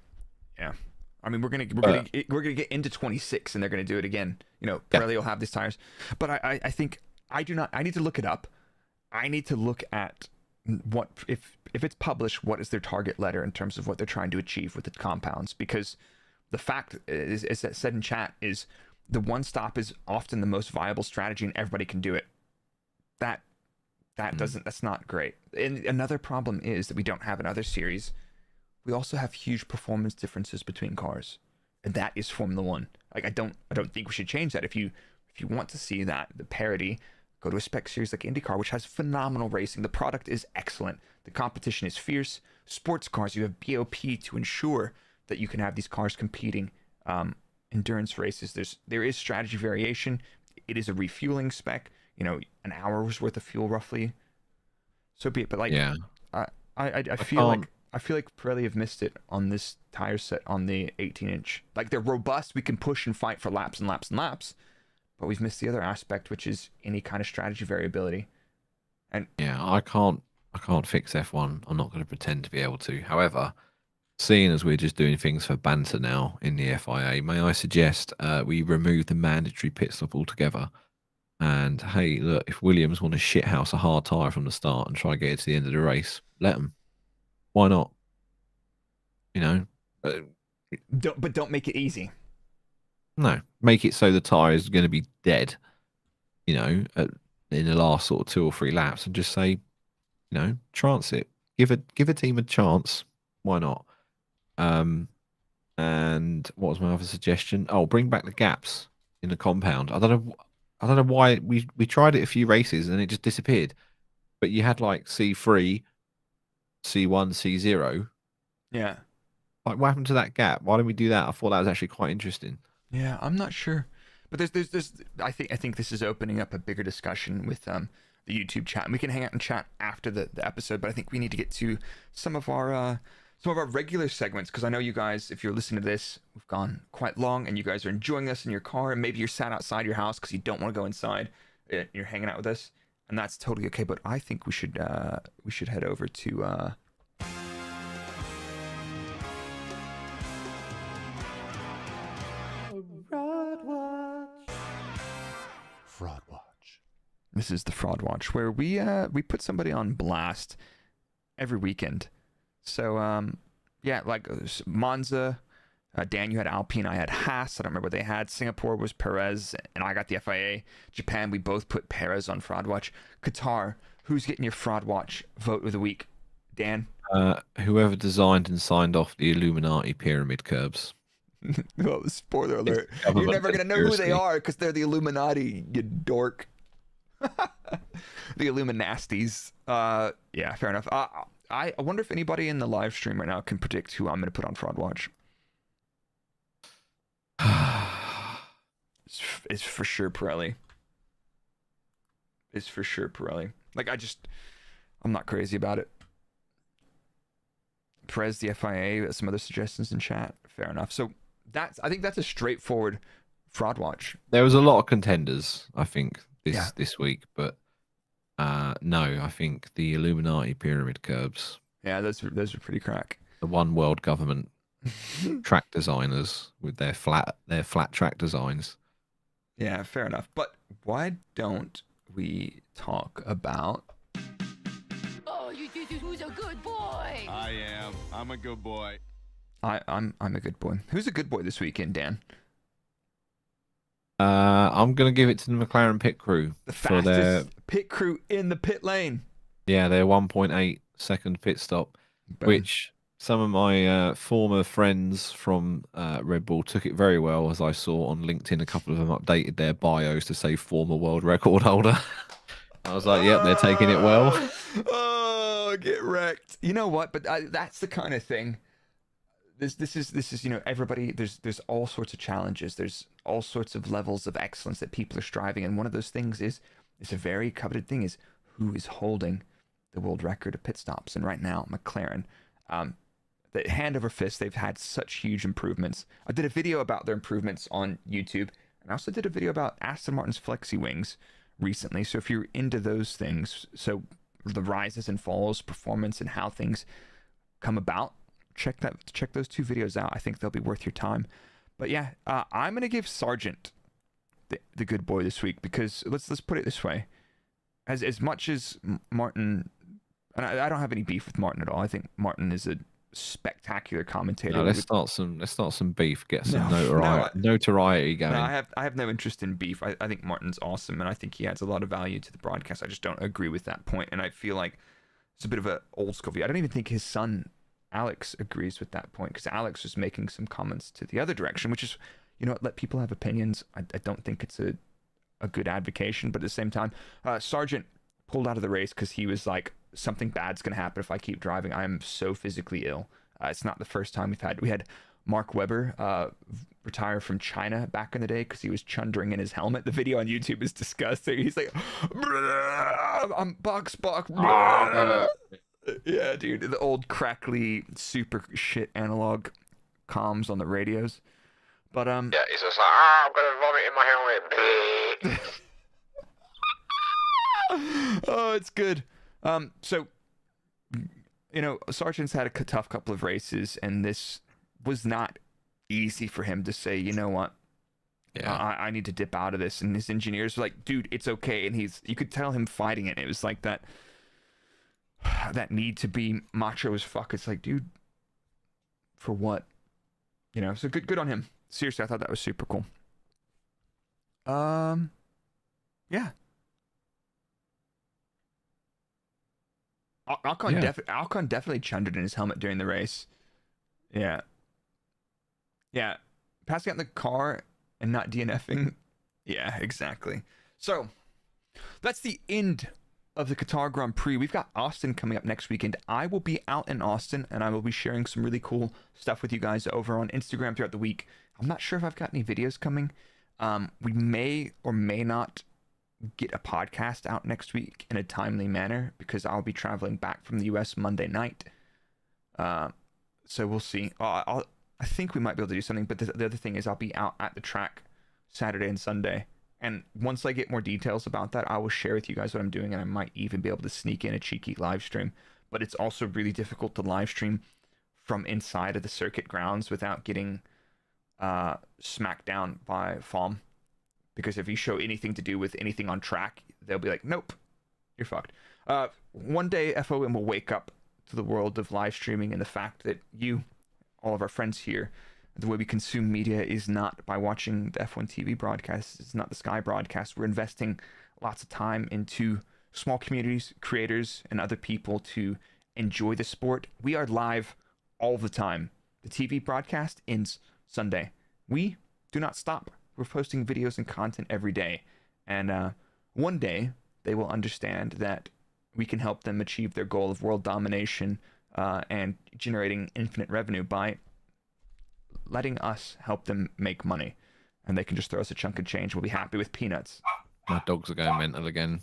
yeah. I mean, we're gonna get into 26, and they're gonna do it again. You know, Pirelli will have these tires, but I think I do not. I need to look it up. I need to look at what if it's published, what is their target letter in terms of what they're trying to achieve with the compounds, because the fact is that said in chat is the one stop is often the most viable strategy and everybody can do it. That's not great. And another problem is that we don't have in other series. We also have huge performance differences between cars, and that is Formula One. Like I don't think we should change that. If you want to see that, the parity, go to a spec series like IndyCar, which has phenomenal racing. The product is excellent. The competition is fierce. Sports cars, you have BOP to ensure that you can have these cars competing. Endurance races, there is strategy variation. It is a refueling spec. An hour's worth of fuel roughly. So be it. But like, Yeah. I feel like Pirelli have missed it on this tire set on the 18-inch. Like they're robust. We can push and fight for laps and laps and laps. But we've missed the other aspect, which is any kind of strategy variability. And Yeah, I can't fix F1. I'm not going to pretend to be able to. However, seeing as we're just doing things for banter now in the FIA, may I suggest we remove the mandatory pit stop altogether? And hey, look, if Williams want to shithouse a hard tyre from the start and try to get it to the end of the race, let them. Why not? don't make it easy. No, make it so the tyre is going to be dead, in the last sort of 2 or 3 laps, and just say, chance it. Give a team a chance. Why not? And what was my other suggestion? Oh, bring back the gaps in the compound. I don't know why we tried it a few races and it just disappeared. But you had like C3, C1, C0. Yeah. Like, what happened to that gap? Why didn't we do that? I thought that was actually quite interesting. Yeah, I'm not sure, but there's I think this is opening up a bigger discussion with the YouTube chat, and we can hang out and chat after the episode. But I think we need to get to some of our regular segments, because I know you guys, if you're listening to this, we've gone quite long, and you guys are enjoying us in your car, and maybe you're sat outside your house because you don't want to go inside. You're hanging out with us, and that's totally okay. But I think we should head over to. Fraud Watch. This is the Fraud Watch, where we put somebody on blast every weekend. So like Monza, Dan, you had Alpine, I had Haas. I don't remember what they had. Singapore was Perez, and I got the FIA. Japan, we both put Perez on Fraud Watch. Qatar, who's getting your Fraud Watch vote of the week? Dan? Whoever designed and signed off the Illuminati pyramid curbs. Well, spoiler alert. You're never going to know who they are because they're the Illuminati, you dork. The Illuminasties. Yeah, fair enough. I wonder if anybody in the live stream right now can predict who I'm going to put on Fraud Watch. It's for sure Pirelli. It's for sure Pirelli. Like, I'm not crazy about it. Perez, the FIA, some other suggestions in chat. Fair enough. So I think that's a straightforward Fraud Watch. There was a lot of contenders, I think, this week, but no, I think the Illuminati pyramid curbs. Yeah, those are pretty crack. The one world government track designers with their flat track designs. Yeah, fair enough. But why don't we talk about? Oh, who's a good boy? I am. I'm a good boy. I'm a good boy. Who's a good boy this weekend, Dan? I'm gonna give it to the McLaren pit crew The for fastest their pit crew in the pit lane. their 1.8 second pit stop, Boom. which some of my former friends from Red Bull took it very well, as I saw on LinkedIn. A couple of them updated their bios to say former world record holder. I was like, yep, they're taking it well. Oh, get wrecked. You know what? But that's the kind of thing. This is everybody. There's all sorts of challenges. There's all sorts of levels of excellence that people are striving, and one of those things is a very coveted thing is who is holding the world record of pit stops. And right now, McLaren, the hand over fist, they've had such huge improvements. I did a video about their improvements on YouTube, and I also did a video about Aston Martin's flexi wings recently. So if you're into those things, so the rises and falls, performance, and how things come about, check those 2 videos out. I think they'll be worth your time. But yeah, I'm gonna give Sargent the good boy this week, because let's put it this way: as much as Martin, and I don't have any beef with Martin at all. I think Martin is a spectacular commentator. No, let's start some beef. Get some notoriety going. No, I have no interest in beef. I think Martin's awesome, and I think he adds a lot of value to the broadcast. I just don't agree with that point, and I feel like it's a bit of an old school view. I don't even think his son Alex agrees with that point, because Alex was making some comments to the other direction, which is, let people have opinions. I don't think it's a good advocation, but at the same time, Sargent pulled out of the race because he was like, something bad's gonna happen if I keep driving. I am so physically ill. It's not the first time we had Mark Webber retire from China back in the day because he was chundering in his helmet. The video on YouTube is disgusting. He's like, I'm box. Yeah, dude, the old crackly super shit analog comms on the radios. But yeah, he's just like, I'm gonna vomit in my helmet. Oh, it's good. So, Sargent's had a tough couple of races, and this was not easy for him to say, you know what? Yeah, I need to dip out of this. And his engineers were like, dude, it's okay. And you could tell him fighting it. It was like that need to be macho as fuck. It's like, dude, for what? So good on him. Seriously, I thought that was super cool. Yeah. Alcon definitely chundered in his helmet during the race. Yeah. Passing out in the car and not DNFing. Yeah, exactly. So, that's the end of the Qatar Grand Prix. We've got Austin coming up next weekend. I will be out in Austin, and I will be sharing some really cool stuff with you guys over on Instagram throughout the week. I'm not sure if I've got any videos coming. We may or may not get a podcast out next week in a timely manner because I'll be traveling back from the US Monday night. So we'll see. I think we might be able to do something, but the other thing is I'll be out at the track Saturday and Sunday. And once I get more details about that, I will share with you guys what I'm doing, and I might even be able to sneak in a cheeky live stream. But it's also really difficult to live stream from inside of the circuit grounds without getting smacked down by FOM. Because if you show anything to do with anything on track, they'll be like, nope, you're fucked. One day, FOM will wake up to the world of live streaming and the fact that all of our friends here, the way we consume media is not by watching the F1 TV broadcast. It's not the Sky broadcast. We're investing lots of time into small communities, creators, and other people to enjoy the sport. We are live all the time. The TV broadcast ends Sunday. We do not stop. We're posting videos and content every day. And one day, they will understand that we can help them achieve their goal of world domination and generating infinite revenue by letting us help them make money. And they can just throw us a chunk of change. We'll be happy with peanuts. My dogs are going mental again.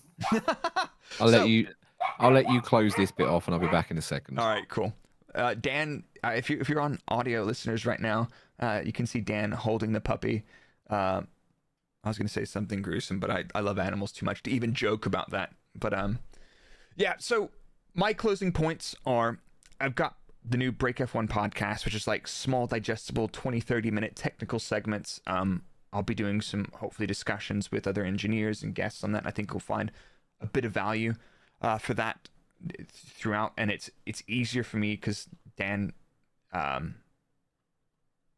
I'll let you close this bit off, and I'll be back in a second. All right, cool. Dan, if you're on audio listeners right now, you can see Dan holding the puppy. I was going to say something gruesome, but I love animals too much to even joke about that. But yeah, so my closing points are, I've got the new Break F1 podcast, which is like small, digestible, 20-30 minute technical segments. I'll be doing some, hopefully, discussions with other engineers and guests on that. I think we'll find a bit of value for that throughout, and it's easier for me because Dan,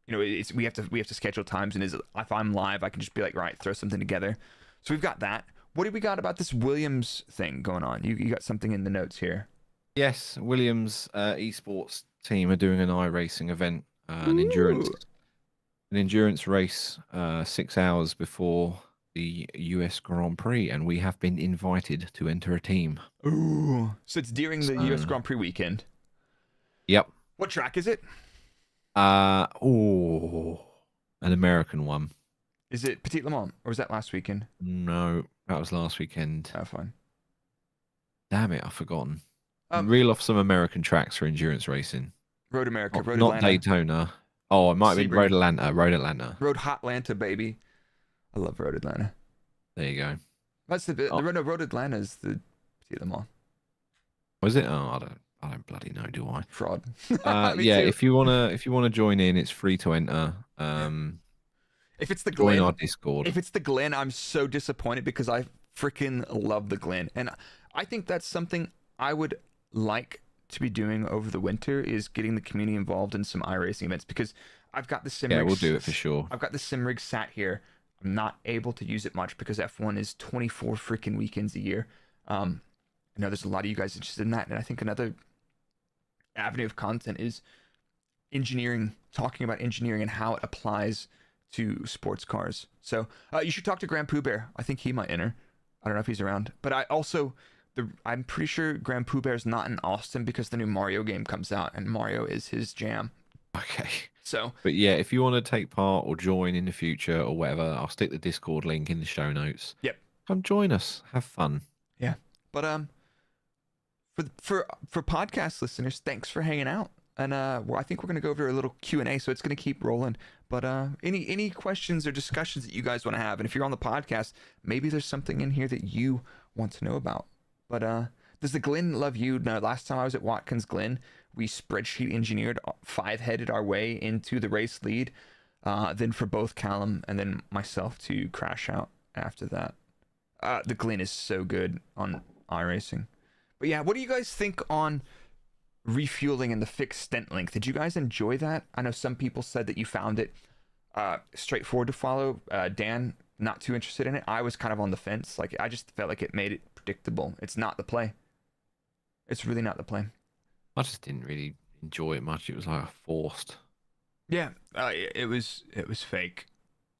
we have to schedule times, and if I'm live, I can just be like, right, throw something together. So we've got that. What do we got about this Williams thing going on? You got something in the notes here. Yes, Williams esports team are doing an iRacing event, an endurance race 6 hours before the US Grand Prix, and we have been invited to enter a team. Ooh. So it's during the US Grand Prix weekend. Yep. What track is it? An American one. Is it Petit Le Mans, or was that last weekend? No, that was last weekend. Oh, fine. Damn it, I've forgotten. Reel off some American tracks for endurance racing. Road America, Road not Atlanta. Daytona. Oh, it might be Road Atlanta. Road Atlanta. Road Hotlanta, baby. I love Road Atlanta. There you go. That's Road Atlanta is the Petit Le Mans. Was it? Oh, I don't bloody know, do I? Fraud. Yeah, if you wanna join in, it's free to enter. If it's the Glen, join our Discord. If it's the Glen, I'm so disappointed because I freaking love the Glen. And I think that's something I would like to be doing over the winter, is getting the community involved in some iRacing events, because I've got the sim rig. Yeah, we'll do it for sure. I've got the sim rig sat here. I'm not able to use it much because F1 is 24 freaking weekends a year. I know there's a lot of you guys interested in that, and I think another avenue of content is engineering, talking about engineering and how it applies to sports cars. So you should talk to Grand Pooh Bear. I think he might enter. I don't know if he's around, but I'm pretty sure Grand Pooh Bear's not in Austin because the new Mario game comes out, and Mario is his jam. Okay. So, but yeah, if you want to take part or join in the future or whatever, I'll stick the Discord link in the show notes. Yep. Come join us. Have fun. Yeah. But for podcast listeners, thanks for hanging out. And I think we're going to go over a little Q&A, so it's going to keep rolling. But any questions or discussions that you guys want to have, and if you're on the podcast, maybe there's something in here that you want to know about. But does the Glen love you? No, last time I was at Watkins Glen, we spreadsheet engineered 5-headed our way into the race lead, then for both Callum and then myself to crash out after that. The Glen is so good on iRacing. But yeah, what do you guys think on refueling and the fixed stint length? Did you guys enjoy that? I know some people said that you found it straightforward to follow. Dan, not too interested in it. I was kind of on the fence. Like, I just felt like it made it predictable. It's not the play. It's really not the play. I just didn't really enjoy it much. It was like forced. Yeah, it was fake.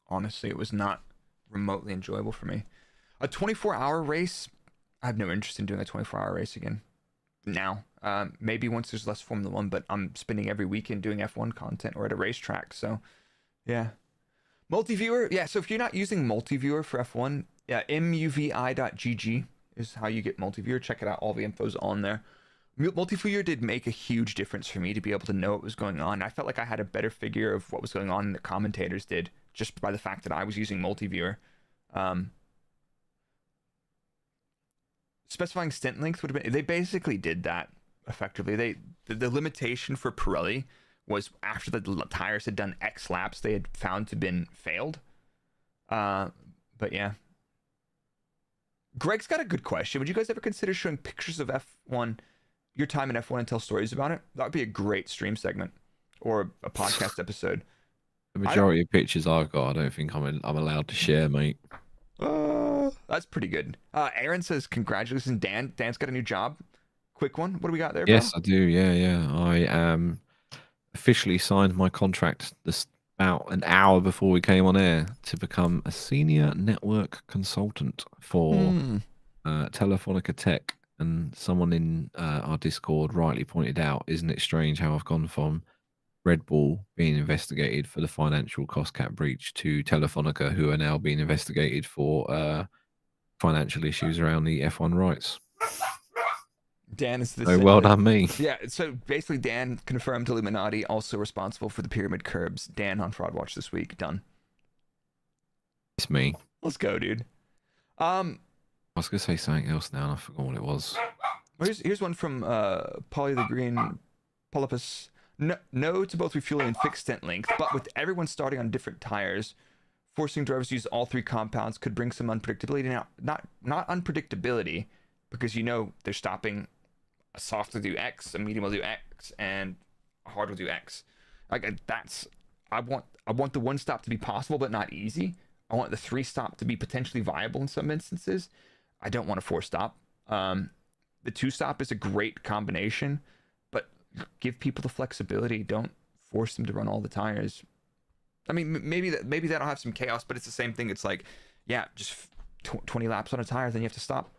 Honestly, it was not remotely enjoyable for me. A 24-hour race, I have no interest in doing a 24-hour race again. Now, maybe once there's less Formula 1, but I'm spending every weekend doing F1 content or at a racetrack, so yeah. Multiviewer, yeah, so if you're not using Multiviewer for F1, yeah, muvi.gg is how you get Multiviewer. Check it out, all the info's on there. Multiviewer did make a huge difference for me to be able to know what was going on. I felt like I had a better figure of what was going on than the commentators did, just by the fact that I was using Multiviewer. Specifying stint length would have been, they basically did that effectively. The limitation for Pirelli was after the tires had done X laps, they had found to been failed. But yeah. Greg's got a good question. Would you guys ever consider showing pictures of F1, your time in F1, and tell stories about it? That would be a great stream segment or a podcast episode. The majority of pictures I've got, I don't think I'm allowed to share, mate. That's pretty good. Aaron says, congratulations, Dan. Dan's got a new job. Quick one. What do we got there, Yes, bro? I do. Yeah. I officially signed my contract about an hour before we came on air to become a senior network consultant for Telefonica Tech. And someone in our Discord rightly pointed out, isn't it strange how I've gone from Red Bull being investigated for the financial cost cap breach to Telefonica, who are now being investigated for financial issues around the F1 rights. Dan is the So well done, me. Yeah, so basically Dan confirmed Illuminati, also responsible for the pyramid curbs. Dan on Fraud Watch this week. Done. It's me. Let's go, dude. I was going to say something else now, and I forgot what it was. Here's one from Polly the Green Polypus. No to both refueling and fixed stint length, but with everyone starting on different tires, forcing drivers to use all three compounds could bring some unpredictability. Now, not unpredictability, because you know they're stopping. A soft will do X, a medium will do X, and a hard will do X. Like that's, I want the one stop to be possible but not easy. I want the 3-stop to be potentially viable in some instances. I don't want a 4-stop. The 2-stop is a great combination, but give people the flexibility. Don't force them to run all the tires. I mean, maybe that'll have some chaos, but it's the same thing. It's like, yeah, just 20 laps on a tire, then you have to stop.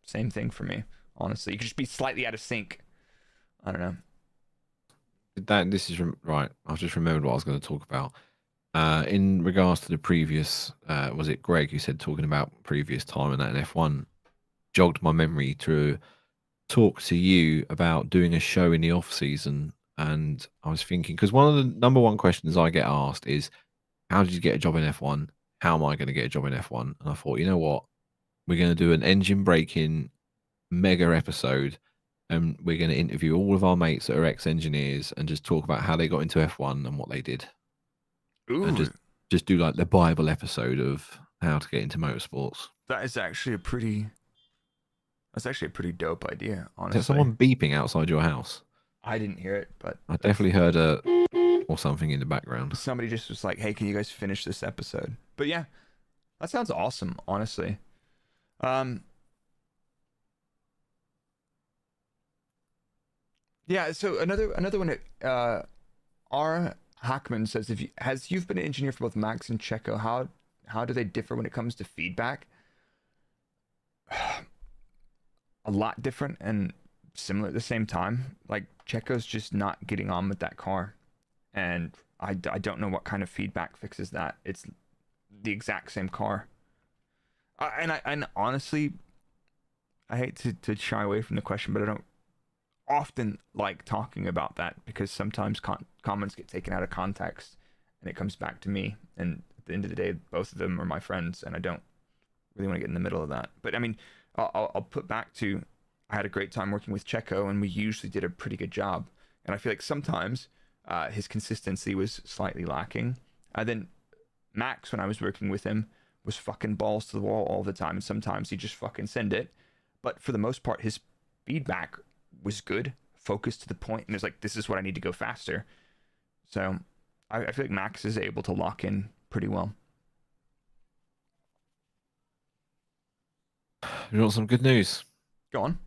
Same thing for me, honestly. You could just be slightly out of sync. I don't know. This is right. I've just remembered what I was going to talk about. In regards to the previous, was it Greg who said talking about previous time and that in F1 jogged my memory to talk to you about doing a show in the off season. And I was thinking, because one of the number one questions I get asked is, how did you get a job in F1? How am I going to get a job in F1? And I thought, you know what? We're going to do an engine braking mega episode, and we're going to interview all of our mates that are ex-engineers and just talk about how they got into F1 and what they did. Ooh. And just do like the Bible episode of how to get into motorsports. That's actually a pretty dope idea, Is honestly. there someone beeping outside your house? I didn't hear it, but I definitely heard a or something in the background. somebody just was like, "Hey, can you guys finish this episode?" But yeah, that sounds awesome, honestly. Yeah. So another one. R. Hackman says, you've been an engineer for both Max and Checo, how do they differ when it comes to feedback? A lot different and similar at the same time. Like, Checo's just not getting on with that car, and I don't know what kind of feedback fixes that. It's the exact same car. And honestly, I hate to shy away from the question, but I don't often like talking about that because sometimes comments get taken out of context and it comes back to me. And at the end of the day, both of them are my friends, and I don't really want to get in the middle of that. But I mean, I'll put back to, I had a great time working with Checo, and we usually did a pretty good job. And I feel like sometimes his consistency was slightly lacking. Then Max, when I was working with him, was fucking balls to the wall all the time, and sometimes he just fucking send it. But for the most part, his feedback was good, focused to the point, and it's like, this is what I need to go faster. So I feel like Max is able to lock in pretty well. You want some good news? Go on.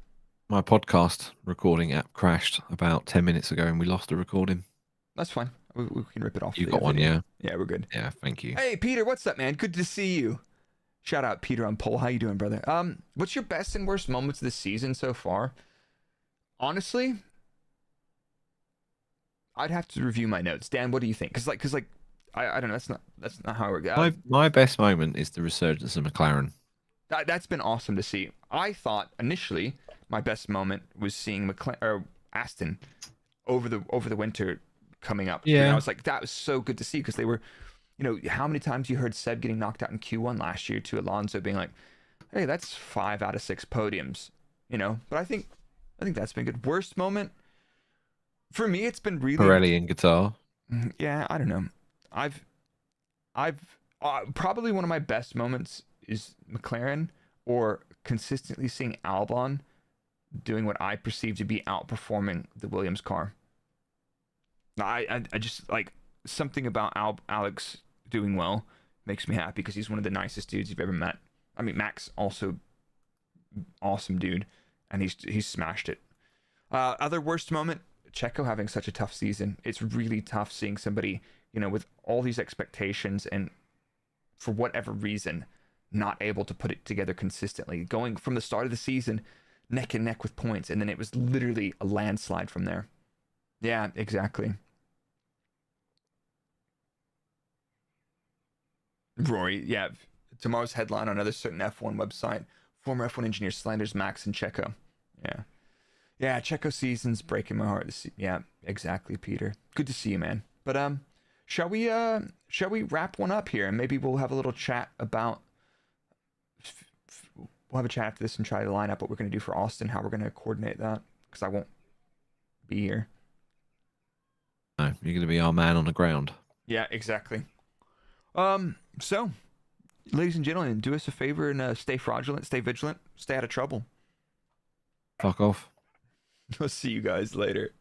My podcast recording app crashed about 10 minutes ago and we lost the recording. That's fine. We can rip it off. You got one, yeah? Yeah, we're good. Yeah, thank you. Hey, Peter, what's up, man? Good to see you. Shout out Peter on poll. How you doing, brother? What's your best and worst moments of the season so far? Honestly, I'd have to review my notes. Dan, what do you think? Cause I don't know. That's not how it works. My best moment is the resurgence of McLaren. That's been awesome to see. I thought initially my best moment was seeing Aston over the winter coming up. Yeah. And I was like, that was so good to see, because they were, how many times you heard Seb getting knocked out in Q1 last year to Alonso being like, hey, that's 5 out of 6 podiums, But I think that's been good. Worst moment for me, it's been really Pirelli and Qatar. Yeah, I don't know. I've probably one of my best moments is McLaren, or consistently seeing Albon doing what I perceive to be outperforming the Williams car. I just like something about Alex doing well makes me happy, because he's one of the nicest dudes you've ever met. I mean, Max also awesome dude, and he's smashed it. Other worst moment, Checo having such a tough season. It's really tough seeing somebody, with all these expectations and for whatever reason not able to put it together consistently. Going from the start of the season neck and neck with points, and then it was literally a landslide from there. Yeah, exactly. Rory, yeah. Tomorrow's headline on another certain F1 website: former F1 engineer slanders Max and Checo. Yeah, Checo season's breaking my heart. Yeah, exactly, Peter. Good to see you, man. But shall we wrap one up here, and maybe we'll have a little chat about. We'll have a chat after this and try to line up what we're going to do for Austin, how we're going to coordinate that, because I won't be here. No, you're going to be our man on the ground. Yeah, exactly. So, ladies and gentlemen, do us a favor and stay fraudulent, stay vigilant, stay out of trouble. Fuck off. I'll see you guys later.